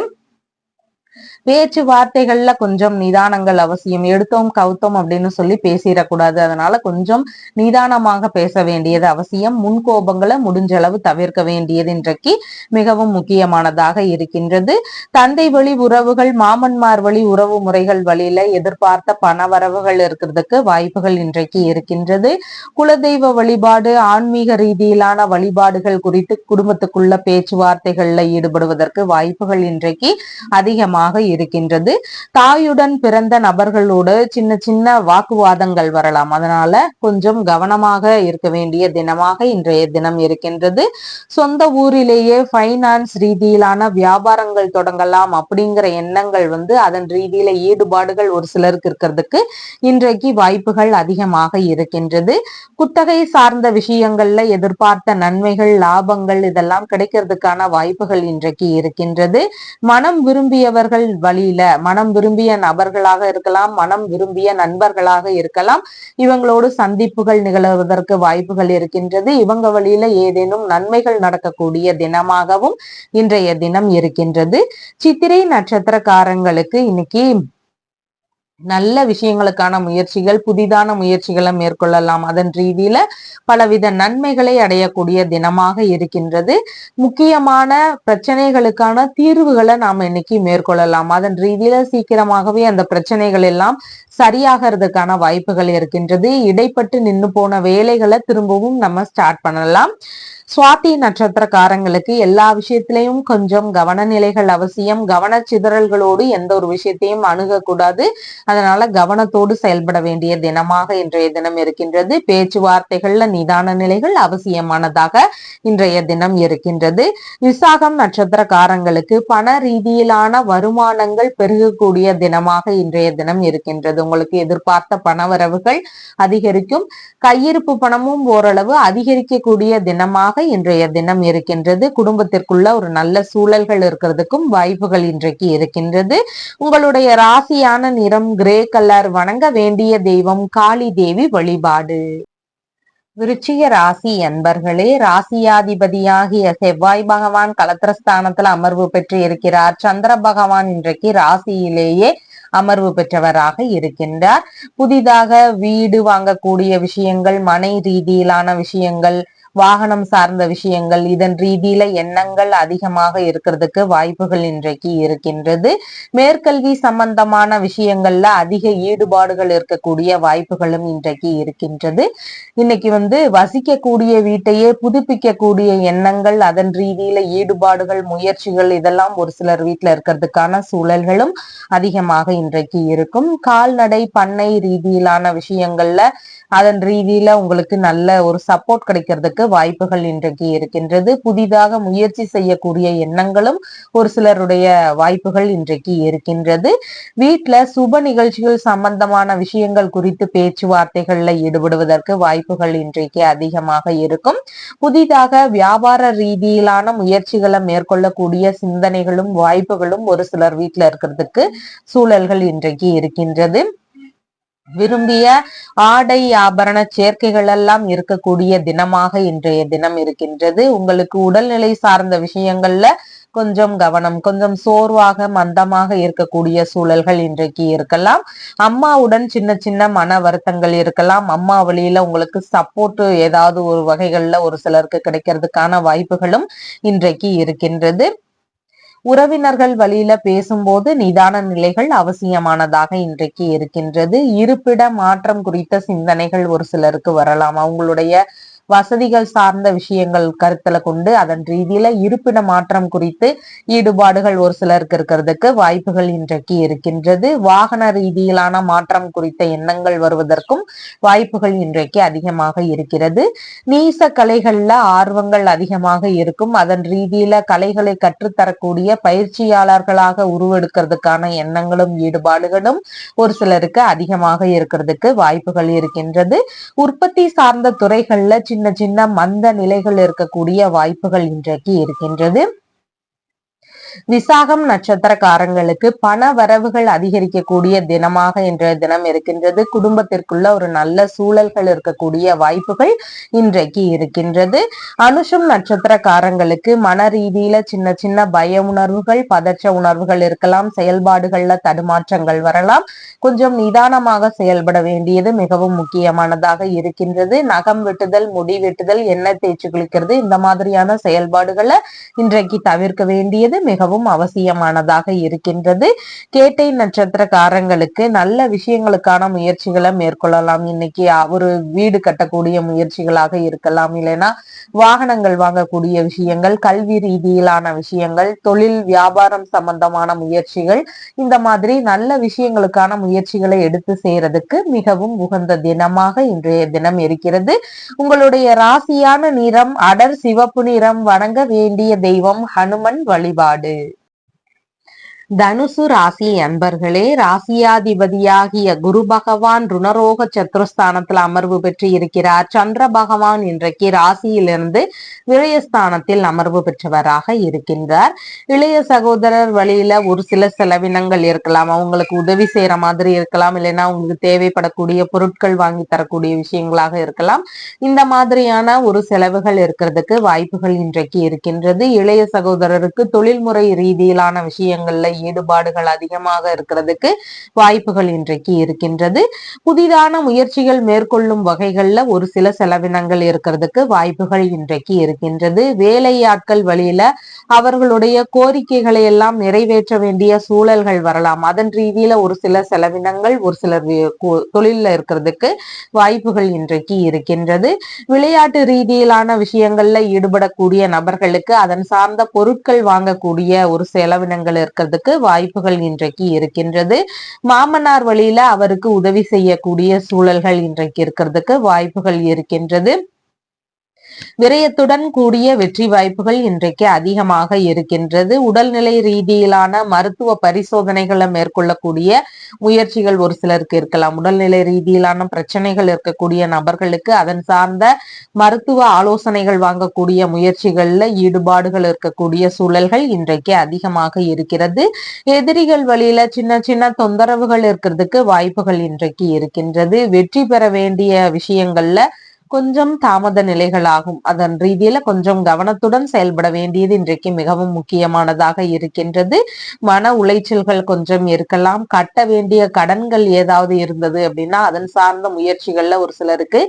பேச்சுவார்த்தைகள்ல கொஞ்சம் நிதானங்கள் அவசியம். எடுத்தோம் கவுத்தோம் அப்படின்னு சொல்லி பேசிடக்கூடாது. அதனால கொஞ்சம் நிதானமாக பேச வேண்டியது அவசியம். முன்கோபங்களை முடிஞ்ச அளவு தவிர்க்க வேண்டியது இன்றைக்கு மிகவும் முக்கியமானதாக இருக்கின்றது. தந்தை வழி உறவுகள், மாமன்மார் வழி உறவு முறைகள் வழியில எதிர்பார்த்த பண வரவுகள் இருக்கிறதுக்கு வாய்ப்புகள் இன்றைக்கு இருக்கின்றது. குலதெய்வ வழிபாடு, ஆன்மீக ரீதியிலான வழிபாடுகள் குறித்து குடும்பத்துக்குள்ள பேச்சுவார்த்தைகள்ல ஈடுபடுவதற்கு வாய்ப்புகள் இன்றைக்கு அதிகமாக இருக்கின்றது. தாயுடன் பிறந்த நபர்களோடு சின்ன சின்ன வாக்குவாதங்கள் வரலாம். அதனால கொஞ்சம் கவனமாக இருக்க வேண்டிய தினமாக இன்றைய தினம் இருக்கின்றது. சொந்த ஊரிலேயே ஃபைனான்ஸ் ரீதியிலான வியாபாரங்கள் தொடங்கலாம் அப்படிங்கிற எண்ணங்கள் அதன் ரீதியில ஈடுபாடுகள் ஒரு சிலருக்கு இருக்கிறதுக்கு இன்றைக்கு வாய்ப்புகள் அதிகமாக இருக்கின்றது. குத்தகை சார்ந்த விஷயங்கள்ல எதிர்பார்த்த நன்மைகள் லாபங்கள் இதெல்லாம் கிடைக்கிறதுக்கான வாய்ப்புகள் இன்றைக்கு இருக்கின்றது. மனம் விரும்பியவர்கள் வழியில மனம் விரும்பிய நபர்களாக இருக்கலாம், மனம் விரும்பிய நண்பர்களாக இருக்கலாம், இவங்களோடு சந்திப்புகள் நிகழ்வதற்கு வாய்ப்புகள் இருக்கின்றது. இவங்க வழியில ஏதேனும் நன்மைகள் நடக்கக்கூடிய தினமாகவும் இன்றைய தினம் இருக்கின்றது. சித்திரை நட்சத்திரக்காரங்களுக்கு இன்னைக்கு நல்ல விஷயங்களுக்கான முயற்சிகள், புதிதான முயற்சிகளை மேற்கொள்ளலாம். அதன் ரீதியில பலவித நன்மைகளை அடையக்கூடிய தினமாக இருக்கின்றது. முக்கியமான பிரச்சனைகளுக்கான தீர்வுகளை நாம இன்னைக்கு மேற்கொள்ளலாம். அதன் ரீதியில சீக்கிரமாகவே அந்த பிரச்சனைகள் எல்லாம் சரியாகிறதுக்கான வாய்ப்புகள் இருக்கின்றது. இடைப்பட்டு நின்று போன வேலைகளை திரும்பவும் நம்ம ஸ்டார்ட் பண்ணலாம். சுவாதி நட்சத்திரக்காரங்களுக்கு எல்லா விஷயத்திலையும் கொஞ்சம் கவனநிலைகள் அவசியம். கவனச்சிதறல்களோடு எந்த ஒரு விஷயத்தையும் அணுகக்கூடாது. அதனால கவனத்தோடு செயல்பட வேண்டிய தினமாக இன்றைய தினம் இருக்கின்றது. பேச்சுவார்த்தைகள்ல நிதான நிலைகள் அவசியமானதாக இன்றைய தினம் இருக்கின்றது. விசாகம் நட்சத்திரக்காரங்களுக்கு பண ரீதியிலான வருமானங்கள் பெருகக்கூடிய தினமாக இன்றைய தினம் இருக்கின்றது. உங்களுக்கு எதிர்பார்த்த பணவரவுகள் அதிகரிக்கும். கையிருப்பு பணமும் ஓரளவு அதிகரிக்கக்கூடிய தினமாக இன்றைய தினம் இருக்கின்றது. குடும்பத்திற்குள்ள ஒரு நல்ல சூழல்கள் இருக்கிறதுக்கும் வாய்ப்புகள் இன்றைக்கு இருக்கின்றது. உங்களுடைய ராசியான நிறம் கிரே கலர். வணங்க வேண்டிய தெய்வம் காளி தேவி வழிபாடு. விருச்சிக ராசி என்பர்களே, ராசியாதிபதியாகிய செவ்வாய் பகவான் கலத்திரஸ்தானத்துல அமர்வு பெற்று இருக்கிறார். சந்திர பகவான் இன்றைக்கு ராசியிலேயே அமர்வு பெற்றவராக இருக்கின்றார். புதிதாக வீடு வாங்கக்கூடிய விஷயங்கள், மனை ரீதியிலான விஷயங்கள், வாகனம் சார்ந்த விஷயங்கள், இதன் ரீதியில எண்ணங்கள் அதிகமாக இருக்கிறதுக்கு வாய்ப்புகள் இன்றைக்கு இருக்கின்றது. மேற்கல்வி சம்பந்தமான விஷயங்கள்ல அதிக ஈடுபாடுகள் இருக்கக்கூடிய வாய்ப்புகளும் இன்றைக்கு இருக்கின்றது. இன்னைக்கு வசிக்கக்கூடிய வீட்டையே புதுப்பிக்கக்கூடிய எண்ணங்கள், அதன் ரீதியில ஈடுபாடுகள், முயற்சிகள் இதெல்லாம் ஒரு சிலர் வீட்டுல இருக்கிறதுக்கான சூழல்களும் அதிகமாக இன்றைக்கு இருக்கும். கால்நடை பண்ணை ரீதியிலான விஷயங்கள்ல அதன் ரீதியில உங்களுக்கு நல்ல ஒரு சப்போர்ட் கிடைக்கிறதுக்கு வாய்ப்புகள் இன்றைக்கு இருக்கின்றது. புதிதாக முயற்சி செய்யக்கூடிய எண்ணங்களும் ஒரு சிலருடைய வாய்ப்புகள் இன்றைக்கு இருக்கின்றது. வீட்டுல சுப நிகழ்ச்சிகள் சம்பந்தமான விஷயங்கள் குறித்து பேச்சுவார்த்தைகள்ல ஈடுபடுவதற்கு வாய்ப்புகள் இன்றைக்கு அதிகமாக இருக்கும். புதிதாக வியாபார ரீதியிலான முயற்சிகளை மேற்கொள்ளக்கூடிய சிந்தனைகளும் வாய்ப்புகளும் ஒரு சிலர் வீட்டுல இருக்கிறதுக்கு சூழல்கள் இன்றைக்கு இருக்கின்றது. விரும்பிய ஆடை ஆபரண சேர்க்கைகள் எல்லாம் இருக்கக்கூடிய தினமாக இன்றைய தினம் இருக்கின்றது. உங்களுக்கு உடல்நிலை சார்ந்த விஷயங்கள்ல கொஞ்சம் கவனம், கொஞ்சம் சோர்வாக மந்தமாக இருக்கக்கூடிய சூழல்கள் இன்றைக்கு இருக்கலாம். அம்மாவுடன் சின்ன சின்ன மன வருத்தங்கள் இருக்கலாம். அம்மா வழியில உங்களுக்கு சப்போர்ட் ஏதாவது ஒரு வகைகள்ல ஒரு சிலருக்கு கிடைக்கிறதுக்கான வாய்ப்புகளும் இன்றைக்கு இருக்கின்றது. உறவினர்கள் வழியில பேசும்போது நிதான நிலைகள் அவசியமானதாக இன்றைக்கு இருக்கின்றது. இருப்பிட மாற்றம் குறித்த சிந்தனைகள் ஒரு சிலருக்கு வரலாம். அவங்களுடைய வசதிகள் சார்ந்த விஷயங்கள் கருத்துல கொண்டு அதன் ரீதியில இருப்பிட மாற்றம் குறித்து ஈடுபாடுகள் ஒரு சிலருக்கு இருக்கிறதுக்கு வாய்ப்புகள் இன்றைக்கு இருக்கின்றது. வாகன ரீதியிலான மாற்றம் குறித்த எண்ணங்கள் வருவதற்கும் வாய்ப்புகள் இன்றைக்கு அதிகமாக இருக்கிறது. நீச கலைகள்ல ஆர்வங்கள் அதிகமாக இருக்கும். அதன் ரீதியில கலைகளை கற்றுத்தரக்கூடிய பயிற்சியாளர்களாக உருவெடுக்கிறதுக்கான எண்ணங்களும் ஈடுபாடுகளும் ஒரு சிலருக்கு அதிகமாக இருக்கிறதுக்கு வாய்ப்புகள் இருக்கின்றது. உற்பத்தி சார்ந்த துறைகள்ல சின்ன சின்ன மந்த நிலைகள் இருக்கக்கூடிய வாய்ப்புகள் இன்றைக்கு இருக்கின்றது. விசாகம் நட்சத்திரக்காரங்களுக்கு பண வரவுகள் அதிகரிக்கக்கூடிய தினமாக இன்றைய தினம் இருக்கின்றது. குடும்பத்திற்குள்ள ஒரு நல்ல சூழல்கள் இருக்கக்கூடிய வாய்ப்புகள் இன்றைக்கு இருக்கின்றது. அனுஷம் நட்சத்திரக்காரங்களுக்கு மன ரீதியில சின்ன சின்ன பய உணர்வுகள், பதற்ற உணர்வுகள் இருக்கலாம். செயல்பாடுகள்ல தடுமாற்றங்கள் வரலாம். கொஞ்சம் நிதானமாக செயல்பட வேண்டியது மிகவும் முக்கியமானதாக இருக்கின்றது. நகம் வெட்டுதல், முடி வெட்டுதல், எண்ணெய் தேய்ச்சி குளிக்கிறது இந்த மாதிரியான செயல்பாடுகளை இன்றைக்கு தவிர்க்க வேண்டியது மிக மிகவும் அவசியமானதாக இருக்கின்றது. கேட்டை நட்சத்திரக்காரங்களுக்கு நல்ல விஷயங்களுக்கான முயற்சிகளை மேற்கொள்ளலாம். இன்னைக்கு ஒரு வீடு கட்டக்கூடிய முயற்சிகளாக இருக்கலாம், இல்லைன்னா வாகனங்கள் வாங்கக்கூடிய விஷயங்கள், கல்வி ரீதியிலான விஷயங்கள், தொழில் வியாபாரம் சம்பந்தமான முயற்சிகள், இந்த மாதிரி நல்ல விஷயங்களுக்கான முயற்சிகளை எடுத்து செய்யறதுக்கு மிகவும் உகந்த தினமாக இன்றைய தினம் இருக்கிறது. உங்களுடைய ராசியான நிறம் அடர் சிவப்பு நிறம். வணங்க வேண்டிய தெய்வம் ஹனுமன் வழிபாடு. தனுசு ராசி அன்பர்களே, ராசியாதிபதியாகிய குரு பகவான் ருணரோக சத்ருஸ்தானத்தில் அமர்வு பெற்று இருக்கிறார். சந்திர பகவான் இன்றைக்கு ராசியிலிருந்து விரயஸ்தானத்தில் அமர்வு பெற்றவராக இருக்கின்றார். இளைய சகோதரர் வழியில ஒரு சில செலவினங்கள் இருக்கலாம், அவங்களுக்கு உதவி செய்யற மாதிரி இருக்கலாம், இல்லைன்னா உங்களுக்கு தேவைப்படக்கூடிய பொருட்கள் வாங்கி தரக்கூடிய விஷயங்களாக இருக்கலாம். இந்த மாதிரியான ஒரு செலவுகள் இருக்கிறதுக்கு வாய்ப்புகள் இன்றைக்கு இருக்கின்றது. இளைய சகோதரருக்கு தொழில்முறை ரீதியிலான விஷயங்கள்ல ஈடுபாடுகள் அதிகமாக இருக்கிறதுக்கு வாய்ப்புகள் இன்றைக்கு இருக்கின்றது. புதிதான முயற்சிகள் மேற்கொள்ளும் வகைகள்ல ஒரு சில செலவினங்கள் இருக்கிறதுக்கு வாய்ப்புகள் இன்றைக்கு இருக்கின்றது. வேலையாட்கள் வழியில அவர்களுடைய கோரிக்கைகளை எல்லாம் நிறைவேற்ற வேண்டிய சூழல்கள் வரலாம். அதன் ரீதியில ஒரு சில செலவினங்கள் ஒரு சிலர் தொழில இருக்கிறதுக்கு வாய்ப்புகள் இன்றைக்கு இருக்கின்றது. விளையாட்டு ரீதியிலான விஷயங்கள்ல ஈடுபடக்கூடிய நபர்களுக்கு அதன் சார்ந்த பொருட்கள் வாங்கக்கூடிய ஒரு செலவினங்கள் இருக்கிறதுக்கு வாய்ப்புகள் இன்றைக்கு இருக்கின்றது. மாமனார் வழியில அவருக்கு உதவி செய்யக்கூடிய சூழல்கள் இன்றைக்கு இருக்கிறதுக்கு வாய்ப்புகள் இருக்கின்றது. விரயத்துடன் கூடிய வெற்றி வாய்ப்புகள் இன்றைக்கு அதிகமாக இருக்கின்றது. உடல்நிலை ரீதியிலான மருத்துவ பரிசோதனைகளை மேற்கொள்ளக்கூடிய முயற்சிகள் ஒரு சிலருக்கு இருக்கலாம். உடல்நிலை ரீதியிலான பிரச்சனைகள் இருக்கக்கூடிய நபர்களுக்கு அதன் சார்ந்த மருத்துவ ஆலோசனைகள் வாங்கக்கூடிய முயற்சிகள்ல ஈடுபாடுகள் இருக்கக்கூடிய சூழல்கள் இன்றைக்கு அதிகமாக இருக்கிறது. எதிரிகள் வழியில சின்ன சின்ன தொந்தரவுகள் இருக்கிறதுக்கு வாய்ப்புகள் இன்றைக்கு இருக்கின்றது. வெற்றி பெற வேண்டிய விஷயங்கள்ல கொஞ்சம் தாமத நிலைகளாகும். அதன் ரீதியில கொஞ்சம் கவனத்துடன் செயல்பட வேண்டியது இன்றைக்கு மிகவும் முக்கியமானதாக இருக்கின்றது. மன உளைச்சல்கள் கொஞ்சம் இருக்கலாம். கட்ட வேண்டிய கடன்கள் ஏதாவது இருந்தது அப்படின்னா அதன் சார்ந்த முயற்சிகள்ல ஒரு சிலருக்கு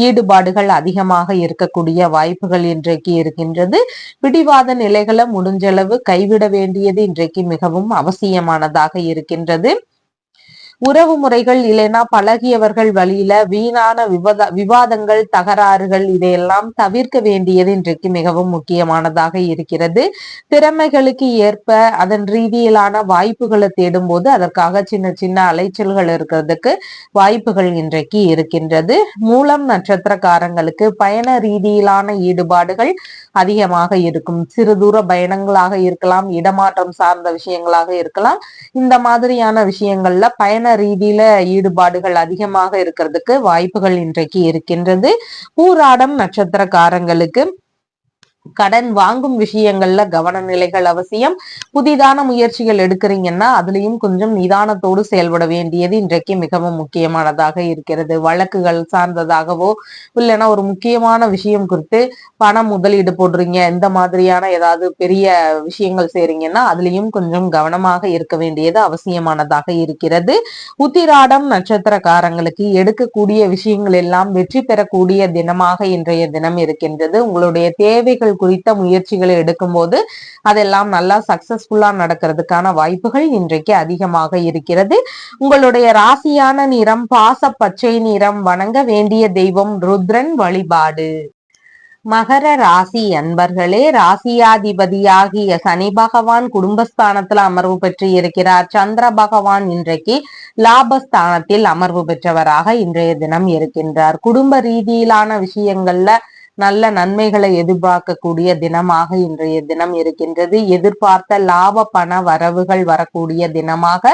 ஈடுபாடுகள் அதிகமாக இருக்கக்கூடிய வாய்ப்புகள் இன்றைக்கு இருக்கின்றது. பிடிவாத நிலைகளை முடிஞ்சளவு கைவிட வேண்டியது இன்றைக்கு மிகவும் அவசியமானதாக இருக்கின்றது. உறவு முறைகள் இல்லைன்னா பழகியவர்கள் வழியில வீணான விவாதங்கள், தகராறுகள் இதையெல்லாம் தவிர்க்க வேண்டியது இன்றைக்கு மிகவும் முக்கியமானதாக இருக்கிறது. திறமைகளுக்கு ஏற்ப அதன் ரீதியிலான வாய்ப்புகளை தேடும் போது அதற்காக சின்ன சின்ன அலைச்சல்கள் இருக்கிறதுக்கு வாய்ப்புகள் இன்றைக்கு இருக்கின்றது. மூலம் நட்சத்திரக்காரங்களுக்கு பயண ரீதியிலான ஈடுபாடுகள் அதிகமாக இருக்கும். சிறு தூர பயணங்களாக இருக்கலாம், இடமாற்றம் சார்ந்த விஷயங்களாக இருக்கலாம். இந்த மாதிரியான விஷயங்கள்ல பயண ரீதியில ஈடுபாடுகள் அதிகமாக இருக்கிறதுக்கு வாய்ப்புகள் இன்றைக்கு இருக்கின்றது. பூராடம் நட்சத்திரக்காரங்களுக்கு கடன் வாங்கும் விஷயங்கள்ல கவன நிலைகள் அவசியம். புதிதான முயற்சிகள் எடுக்கிறீங்கன்னா அதுலயும் கொஞ்சம் நிதானத்தோடு செயல்பட வேண்டியது இன்றைக்கு மிகவும் முக்கியமானதாக இருக்கிறது. வழக்குகள் சார்ந்ததாகவோ இல்லைன்னா ஒரு முக்கியமான விஷயம் குறித்து பணம் முதலீடு போடுறீங்க, இந்த மாதிரியான ஏதாவது பெரிய விஷயங்கள் செய்றீங்கன்னா அதுலயும் கொஞ்சம் கவனமாக இருக்க வேண்டியது அவசியமானதாக இருக்கிறது. உத்திராடம் நட்சத்திரக்காரங்களுக்கு எடுக்கக்கூடிய விஷயங்கள் எல்லாம் வெற்றி பெறக்கூடிய தினமாக இன்றைய தினம் இருக்கின்றது. உங்களுடைய தேவைகள் குறித்த முயற்சிகளை எடுக்கும் போது அதெல்லாம் நல்லா சக்சஸ்ஃபுல்லா நடக்கிறதுக்கான வாய்ப்புகள் இன்றைக்கு அதிகமாக இருக்கிறது. உங்களுடைய ராசியான நிறம் பாச பச்சை நிறம். வணங்க வேண்டிய தெய்வம் ருத்ரன் வழிபாடு. மகர ராசி அன்பர்களே, ராசியாதிபதியாகிய சனி பகவான் குடும்பஸ்தானத்துல அமர்வு பெற்று இருக்கிறார். சந்திர பகவான் இன்றைக்கு லாபஸ்தானத்தில் அமர்வு பெற்றவராக இன்றைய தினம் இருக்கின்றார். குடும்ப ரீதியிலான விஷயங்கள்ல நல்ல நன்மைகளை எதிர்பார்க்கக்கூடிய தினமாக இன்றைய தினம் இருக்கின்றது. எதிர்பார்த்த லாப பண வரவுகள் வரக்கூடிய தினமாக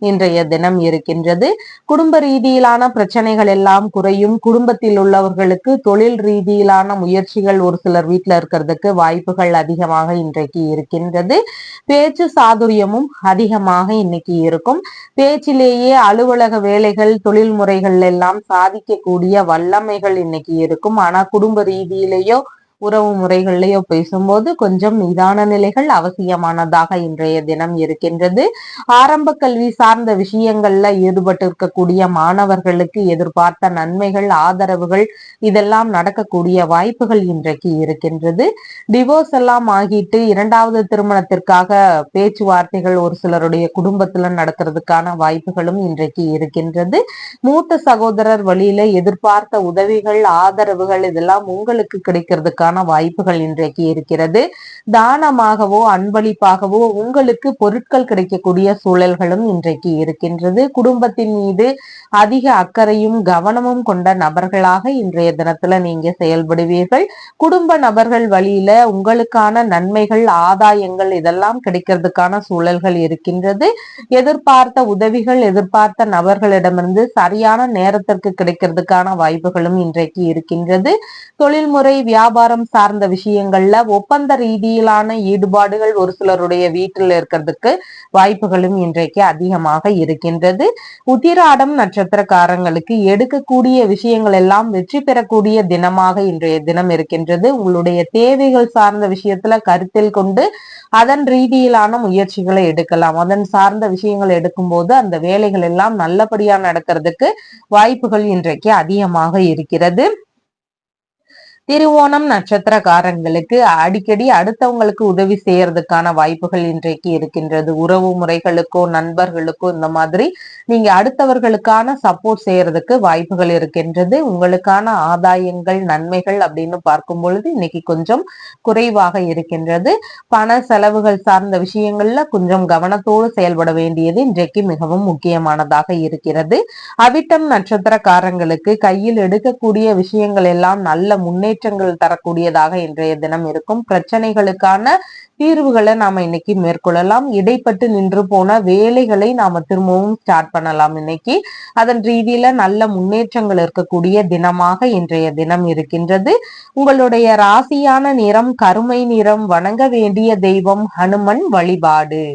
இன்றைய தினம் இருக்கின்றது. குடும்ப ரீதியிலான பிரச்சனைகள் எல்லாம் குறையும். குடும்பத்தில் உள்ளவர்களுக்கு தொழில் ரீதியிலான முயற்சிகள் ஒரு சிலர் வீட்டுல இருக்கிறதுக்கு வாய்ப்புகள் அதிகமாக இன்றைக்கு இருக்கின்றது. பேச்சு சாதுரியமும் அதிகமாக இன்னைக்கு இருக்கும். பேச்சிலேயே அலுவலக வேலைகள், தொழில் முறைகள் எல்லாம் சாதிக்கக்கூடிய வல்லமைகள் இன்னைக்கு இருக்கும். ஆனா குடும்ப ரீதியிலேயோ உறவு முறைகள்லயோ பேசும்போது கொஞ்சம் நிதான நிலைகள் அவசியமானதாக இன்றைய தினம் இருக்கின்றது. ஆரம்ப கல்வி சார்ந்த விஷயங்கள்ல ஈடுபட்டு இருக்கக்கூடிய மாணவர்களுக்கு எதிர்பார்த்த நன்மைகள், ஆதரவுகள் இதெல்லாம் நடக்கக்கூடிய வாய்ப்புகள் இன்றைக்கு இருக்கின்றது. டிவோர்ஸ் எல்லாம் ஆகிட்டு இரண்டாவது திருமணத்திற்காக பேச்சுவார்த்தைகள் ஒரு சிலருடைய குடும்பத்துல நடக்கிறதுக்கான வாய்ப்புகளும் இன்றைக்கு இருக்கின்றது. மூத்த சகோதரர் வழியில எதிர்பார்த்த உதவிகள், ஆதரவுகள் இதெல்லாம் உங்களுக்கு கிடைக்கிறதுக்கான வாய்ப்புகள் இன்றைக்கு இருக்கிறது. தானமாகவோ அன்பளிப்பாகவோ உங்களுக்கு பொருட்கள் கிடைக்கக்கூடிய சூழல்களும் இன்றைக்கு இருக்கின்றது. குடும்பத்தின் மீது அதிக அக்கறையும் கவனமும் கொண்ட நபர்களாக இன்றைய தினத்துல நீங்க செயல்படுவீர்கள். குடும்ப நபர்கள் வழியில உங்களுக்கான நன்மைகள், ஆதாயங்கள் இதெல்லாம் கிடைக்கிறதுக்கான சூழல்கள் இருக்கின்றது. எதிர்பார்த்த உதவிகள், எதிர்பார்த்த நபர்களிடமிருந்து சரியான நேரத்திற்கு கிடைக்கிறதுக்கான வாய்ப்புகளும் இன்றைக்கு இருக்கின்றது. தொழில்முறை வியாபாரம் சார்ந்த விஷயங்கள்ல ஒப்பந்த ரீதியிலான ஈடுபாடுகள் ஒரு சிலருடைய வீட்டில் இருக்கிறதுக்கு வாய்ப்புகளும் இன்றைக்கு அதிகமாக இருக்கின்றது. உத்திராடம் நட்சத்திரக்காரங்களுக்கு எடுக்கக்கூடிய விஷயங்கள் எல்லாம் வெற்றி பெறக்கூடிய தினமாக இன்றைய தினம் இருக்கின்றது. உங்களுடைய தேவைகள் சார்ந்த விஷயத்துல கருத்தில் கொண்டு அதன் ரீதியிலான முயற்சிகளை எடுக்கலாம். அதன் சார்ந்த விஷயங்கள் எடுக்கும் போது அந்த வேலைகள் எல்லாம் நல்லபடியா நடக்கிறதுக்கு வாய்ப்புகள் இன்றைக்கு அதிகமாக இருக்கிறது. திருவோணம் நட்சத்திரக்காரங்களுக்கு அடிக்கடி அடுத்தவங்களுக்கு உதவி செய்யறதுக்கான வாய்ப்புகள் இன்றைக்கு இருக்கின்றது. உறவு முறைகளுக்கோ நண்பர்களுக்கோ இந்த மாதிரி நீங்க அடுத்தவர்களுக்கான சப்போர்ட் செய்யறதுக்கு வாய்ப்புகள் இருக்கின்றது. உங்களுக்கான ஆதாயங்கள், நன்மைகள் அப்படின்னு பார்க்கும் பொழுது இன்னைக்கு கொஞ்சம் குறைவாக இருக்கின்றது. பண செலவுகள் சார்ந்த விஷயங்கள்ல கொஞ்சம் கவனத்தோடு செயல்பட வேண்டியது இன்றைக்கு மிகவும் முக்கியமானதாக இருக்கிறது. அவிட்டம் நட்சத்திரக்காரங்களுக்கு கையில் எடுக்கக்கூடிய விஷயங்கள் எல்லாம் நல்ல முன்னேற்றங்கள் தரக்கூடியதாக இன்றைய தினம் இருக்கும். பிரச்சனைகளுக்கான தீர்வுகளை நாம இன்னைக்கு மேற்கொள்ளலாம். இடைப்பட்டு நின்று போன வேலைகளை நாம திரும்பவும் ஸ்டார்ட் பண்ணலாம். இன்னைக்கு அதன் ரீதியில நல்ல முன்னேற்றங்கள் இருக்கக்கூடிய தினமாக இன்றைய தினம் இருக்கின்றது. உங்களுடைய ராசியான நிறம் கருமை நிறம். வணங்க வேண்டிய தெய்வம் ஹனுமன் வழிபாடு.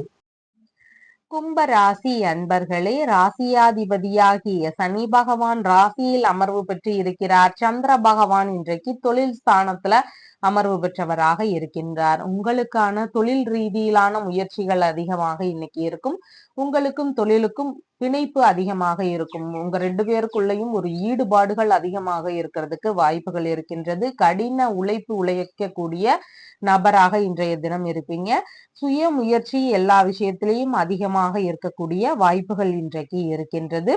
கும்ப ராசி அன்பர்களே, ராசியாதிபதியாகிய சனி பகவான் ராசியில் அமர்வு பெற்று இருக்கிறார். சந்திர பகவான் இன்றைக்கு தொழில் ஸ்தானத்துல அமர்வு பெற்றவராக இருக்கின்றார். உங்களுக்கான தொழில் ரீதியிலான முயற்சிகள் அதிகமாக இன்னைக்கு இருக்கும். உங்களுக்கும் தொழிலுக்கும் பிணைப்பு அதிகமாக இருக்கும். உங்க 2 பேருக்குள்ளயும் ஒரு ஈடுபாடுகள் அதிகமாக இருக்கிறதுக்கு வாய்ப்புகள் இருக்கின்றது. கடின உழைக்கக்கூடிய நபராக இன்றைய தினம் இருப்பீங்க. சுய முயற்சி எல்லா விஷயத்திலையும் அதிகமாக இருக்கக்கூடிய வாய்ப்புகள் இன்றைக்கு இருக்கின்றது.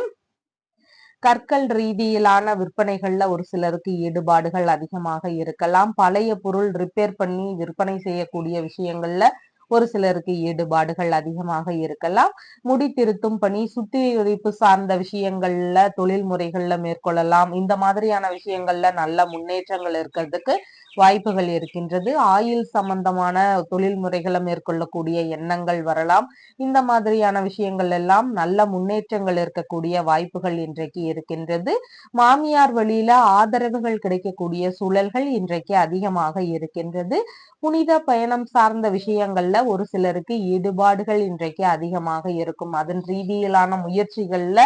கற்கள் ரீதியிலான விற்பனைகள்ல ஒரு சிலருக்கு ஈடுபாடுகள் அதிகமாக இருக்கலாம். பழைய பொருள் ரிப்பேர் பண்ணி விற்பனை செய்யக்கூடிய விஷயங்கள்ல ஒரு சிலருக்கு ஈடுபாடுகள் அதிகமாக இருக்கலாம். முடி திருத்தும் பணி, சுத்திகரிப்பு சார்ந்த விஷயங்கள்ல தொழில் முறைகள்ல மேற்கொள்ளலாம். இந்த மாதிரியான விஷயங்கள்ல நல்ல முன்னேற்றங்கள் இருக்கிறதுக்கு வாய்ப்புகள் இருக்கின்றது. ஆயில் சம்பந்தமான தொழில் முறைகளை மேற்கொள்ளக்கூடிய எண்ணங்கள் வரலாம். இந்த மாதிரியான விஷயங்கள் எல்லாம் நல்ல முன்னேற்றங்கள் இருக்கக்கூடிய வாய்ப்புகள் இன்றைக்கு இருக்கின்றது. மாமியார் வழியில ஆதரவுகள் கிடைக்கக்கூடிய சூழல்கள் இன்றைக்கு அதிகமாக இருக்கின்றது. புனித பயணம் சார்ந்த விஷயங்கள்ல ஒரு சிலருக்கு ஈடுபாடுகள் இன்றைக்கு அதிகமாக இருக்கும். அதன் ரீதியிலான முயற்சிகள்ல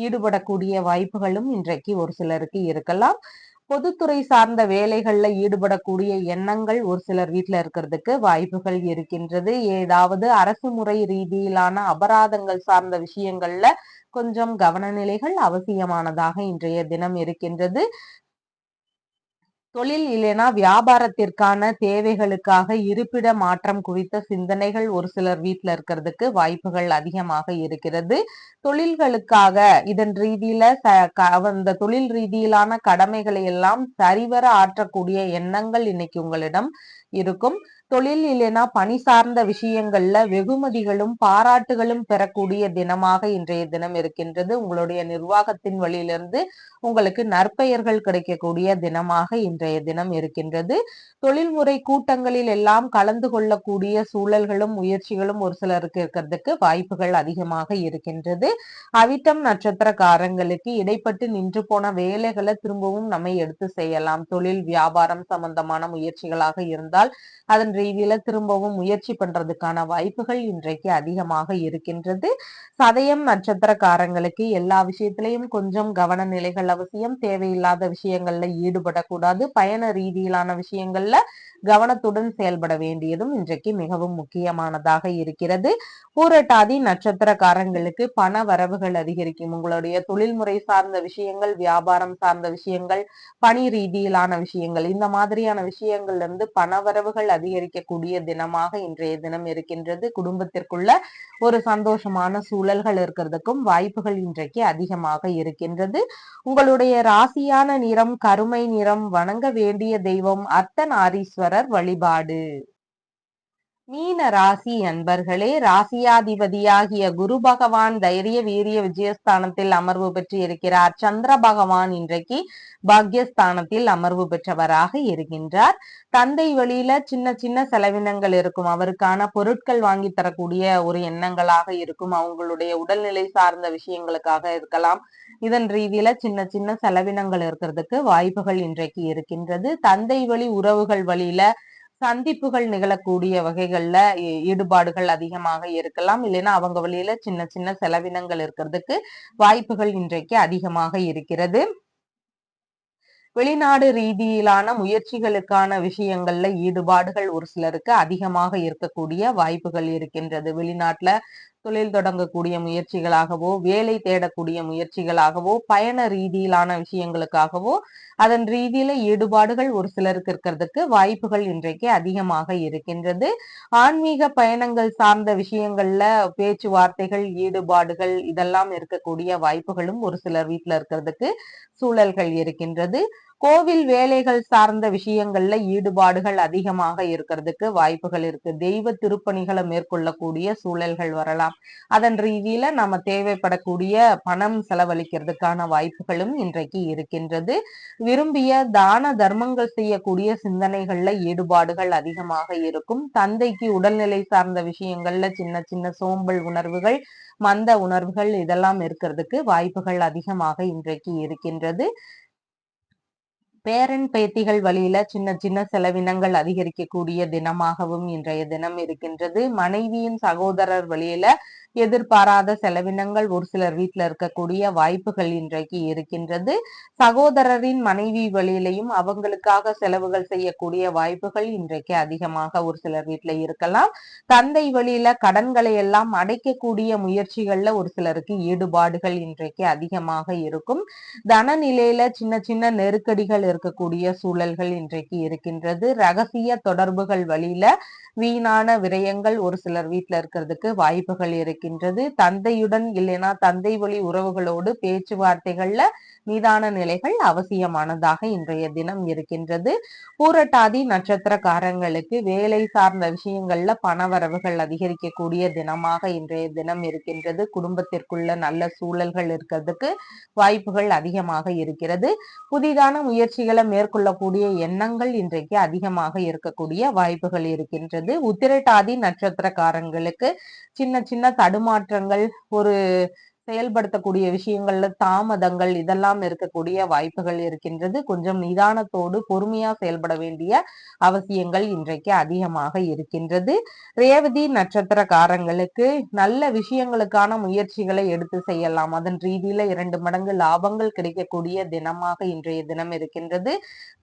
ஈடுபடக்கூடிய வாய்ப்புகளும் இன்றைக்கு ஒரு சிலருக்கு இருக்கலாம். பொதுத்துறை சார்ந்த வேலைகள்ல ஈடுபடக்கூடிய எண்ணங்கள் ஒரு சிலர் வீட்டுல இருக்கிறதுக்கு வாய்ப்புகள் இருக்கின்றது. ஏதாவது அரசு முறை ரீதியிலான அபராதங்கள் சார்ந்த விஷயங்கள்ல கொஞ்சம் கவனநிலைகள் அவசியமானதாக இன்றைய தினம் இருக்கின்றது. தொழில் இல்லைனா வியாபாரத்திற்கான தேவைகளுக்காக இருப்பிட மாற்றம் குறித்த சிந்தனைகள் ஒரு சிலர் வீட்டுல இருக்கிறதுக்கு வாய்ப்புகள் அதிகமாக இருக்கிறது. தொழில்களுக்காக இதன் ரீதியில அந்த தொழில் ரீதியிலான கடமைகளை எல்லாம் சரிவர ஆற்றக்கூடிய எண்ணங்கள் இன்னைக்கு உங்களிடம் இருக்கும். தொழில் இல்லைனா பணி சார்ந்த விஷயங்கள்ல வெகுமதிகளும் பாராட்டுகளும் பெறக்கூடிய தினமாக இன்றைய தினம் இருக்கின்றது. உங்களுடைய நிர்வாகத்தின் வழியிலிருந்து உங்களுக்கு நற்பெயர்கள் கிடைக்கக்கூடிய தினமாக இன்றைய தினம் இருக்கின்றது. தொழில்முறை கூட்டங்களில் எல்லாம் கலந்து கொள்ளக்கூடிய சூழல்களும் முயற்சிகளும் ஒரு சிலருக்கு இருக்கிறதுக்கு வாய்ப்புகள் அதிகமாக இருக்கின்றது. அவிட்டம் நட்சத்திரக்காரங்களுக்கு இடைப்பட்டு நின்று போன வேலைகளை திரும்பவும் நம்ம எடுத்து செய்யலாம். தொழில் வியாபாரம் சம்பந்தமான முயற்சிகளாக இருந்தால் அதன் ரீதியில திரும்பவும் முயற்சி பண்றதுக்கான வாய்ப்புகள் இன்றைக்கு அதிகமாக இருக்கின்றது. சதயம் நட்சத்திரக்காரங்களுக்கு எல்லா விஷயத்திலையும் கொஞ்சம் கவன நிலைகள் அவசியம். தேவையில்லாத விஷயங்கள்ல ஈடுபடக்கூடாது. பயண ரீதியிலான விஷயங்கள்ல கவனத்துடன் செயல்பட வேண்டியதும் இன்றைக்கு மிகவும் முக்கியமானதாக இருக்கிறது. பூரட்டாதி நட்சத்திரக்காரங்களுக்கு பண வரவுகள் அதிகரிக்கும். உங்களுடைய தொழில்முறை சார்ந்த விஷயங்கள், வியாபாரம் சார்ந்த விஷயங்கள், பணி ரீதியிலான விஷயங்கள், இந்த மாதிரியான விஷயங்கள்ல இருந்து பணவரவுகள் அதிகரிக்கக்கூடிய தினமாக இன்றைய தினம் இருக்கின்றது. குடும்பத்திற்குள்ள ஒரு சந்தோஷமான சூழல்கள் இருக்கிறதுக்கும் வாய்ப்புகள் இன்றைக்கு அதிகமாக இருக்கின்றது. உங்களுடைய ராசியான நிறம் கருமை நிறம். வணங்க வேண்டிய தெய்வம் அர்த்தநாரீஸ்வரர் வழிபாடு. மீன ராசி அன்பர்களே, ராசியாதிபதியாகிய குரு பகவான் தைரிய வீரிய விஜயஸ்தானத்தில் அமர்வு பெற்று இருக்கிறார். சந்திர பகவான் இன்றைக்கு பாக்யஸ்தானத்தில் அமர்வு பெற்றவராக இருக்கின்றார். தந்தை வழியில சின்ன சின்ன செலவினங்கள் இருக்கும். அவருக்கான பொருட்கள் வாங்கி தரக்கூடிய ஒரு எண்ணங்களாக இருக்கும். அவங்களுடைய உடல்நிலை சார்ந்த விஷயங்களுக்காக இருக்கலாம். இதன் ரீதியில சின்ன சின்ன செலவினங்கள் இருக்கிறதுக்கு வாய்ப்புகள் இன்றைக்கு இருக்கின்றது. தந்தை வழி உறவுகள் வழியில சந்திப்புகள் நிகழக்கூடிய வகைகள்ல ஈடுபாடுகள் அதிகமாக இருக்கலாம். இல்லைன்னா அவங்க வழியில சின்ன சின்ன செலவினங்கள் இருக்கிறதுக்கு வாய்ப்புகள் இன்றைக்கு அதிகமாக இருக்கிறது. வெளிநாடு ரீதியிலான முயற்சிகளுக்கான விஷயங்கள்ல ஈடுபாடுகள் ஒரு சிலருக்கு அதிகமாக இருக்கக்கூடிய வாய்ப்புகள் இருக்கின்றது. வெளிநாட்டுல தொழில் தொடங்கக்கூடிய முயற்சிகளாகவோ, வேலை தேடக்கூடிய முயற்சிகளாகவோ, பயண ரீதியிலான விஷயங்களுக்காகவோ, அதன் ரீதியில ஈடுபாடுகள் ஒரு சிலருக்கு இருக்கிறதுக்கு வாய்ப்புகள் இன்றைக்கு அதிகமாக இருக்கின்றது. ஆன்மீக பயணங்கள் சார்ந்த விஷயங்கள்ல பேச்சுவார்த்தைகள், ஈடுபாடுகள் இதெல்லாம் இருக்கக்கூடிய வாய்ப்புகளும் ஒரு சிலர் வீட்டுல இருக்கிறதுக்கு சூழல்கள் இருக்கின்றது. கோவில் வேலைகள் சார்ந்த விஷயங்கள்ல ஈடுபாடுகள் அதிகமாக இருக்கிறதுக்கு வாய்ப்புகள் இருக்கு. தெய்வ திருப்பணிகளை மேற்கொள்ளக்கூடிய சூழல்கள் வரலாம். அதன் ரீதியில நம்ம தேவைப்படக்கூடிய பணம் செலவழிக்கிறதுக்கான வாய்ப்புகளும் இன்றைக்கு இருக்கின்றது. விரும்பிய தான தர்மங்கள் செய்யக்கூடிய சிந்தனைகள்ல ஈடுபாடுகள் அதிகமாக இருக்கும். தந்தைக்கு உடல்நிலை சார்ந்த விஷயங்கள்ல சின்ன சின்ன சோம்பல் உணர்வுகள், மந்த உணர்வுகள் இதெல்லாம் இருக்கிறதுக்கு வாய்ப்புகள் அதிகமாக இன்றைக்கு இருக்கின்றது. பேரன் பேத்திகள் வழியில சின்ன சின்ன செலவினங்கள் அதிகரிக்கக்கூடிய தினமாகவும் இன்றைய தினம் இருக்கின்றது. மனைவியின் சகோதரர் வழியில எதிர்பாராத செலவினங்கள் ஒரு சிலர் வீட்டுல இருக்கக்கூடிய வாய்ப்புகள் இன்றைக்கு இருக்கின்றது. சகோதரரின் மனைவி வழியிலையும் அவங்களுக்காக செலவுகள் செய்யக்கூடிய வாய்ப்புகள் இன்றைக்கு அதிகமாக ஒரு சிலர் வீட்டுல இருக்கலாம். தந்தை வழியில கடன்களை எல்லாம் அடைக்கக்கூடிய முயற்சிகள்ல ஒரு சிலருக்கு ஈடுபாடுகள் இன்றைக்கு அதிகமாக இருக்கும். தன நிலையில சின்ன சின்ன நெருக்கடிகள் இருக்கக்கூடிய சூழல்கள் இன்றைக்கு இருக்கின்றது. ரகசிய தொடர்புகள் வழியில வீணான விரயங்கள் ஒரு சிலர் வீட்டுல இருக்கிறதுக்கு வாய்ப்புகள் இருக்கின்றது. தந்தையுடன் இல்லைன்னா தந்தை வழி உறவுகளோடு பேச்சுவார்த்தைகள்ல மீதான நிலைகள் அவசியமானதாக இன்றைய தினம் இருக்கின்றது. பூரட்டாதி நட்சத்திரக்காரங்களுக்கு வேலை சார்ந்த விஷயங்கள்ல பணவரவுகள் அதிகரிக்கக்கூடிய தினமாக இன்றைய தினம் இருக்கின்றது. குடும்பத்திற்குள்ள நல்ல சூழல்கள் இருக்கிறதுக்கு வாய்ப்புகள் அதிகமாக இருக்கிறது. புதிதான முயற்சிகளை மேற்கொள்ளக்கூடிய எண்ணங்கள் இன்றைக்கு அதிகமாக இருக்கக்கூடிய வாய்ப்புகள் இருக்கின்றது. உத்திரட்டாதி நட்சத்திரக்காரங்களுக்கு சின்ன சின்ன தடுமாற்றங்கள், ஒரு செயல்படுத்தக்கூடிய விஷயங்கள்ல தாமதங்கள் இதெல்லாம் இருக்கக்கூடிய வாய்ப்புகள் இருக்கின்றது. கொஞ்சம் நிதானத்தோடு பொறுமையா செயல்பட வேண்டிய அவசியங்கள் இன்றைக்கு அதிகமாக இருக்கின்றது. ரேவதி நட்சத்திரக்காரங்களுக்கு நல்ல விஷயங்களுக்கான முயற்சிகளை எடுத்து செய்யலாம். அதன் ரீதியில 2 மடங்கு லாபங்கள் கிடைக்கக்கூடிய தினமாக இன்றைய தினம் இருக்கின்றது.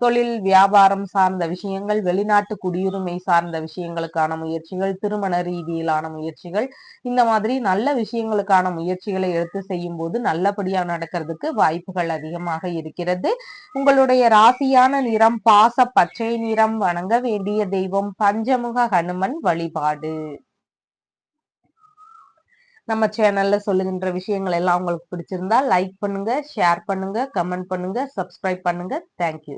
தொழில் வியாபாரம் சார்ந்த விஷயங்கள், வெளிநாட்டு குடியுரிமை சார்ந்த விஷயங்களுக்கான முயற்சிகள், திருமண ரீதியிலான முயற்சிகள், இந்த மாதிரி நல்ல விஷயங்களுக்கான முயற்சிகளை எடுத்து செய்யும் போது நல்லபடியா நடக்கிறதுக்கு வாய்ப்புகள் அதிகமாக இருக்கிறது. உங்களுடைய ராசியான நிறம் பாச பச்சை நிறம். வணங்க வேண்டிய தெய்வம் பஞ்சமுக ஹனுமன் வழிபாடு. நம்ம சேனல்ல சொல்லுகின்ற விஷயங்கள் எல்லாம் உங்களுக்கு பிடிச்சிருந்தா லைக் பண்ணுங்க, ஷேர் பண்ணுங்க, கமெண்ட் பண்ணுங்க, சப்ஸ்கிரைப் பண்ணுங்க. தேங்க்யூ.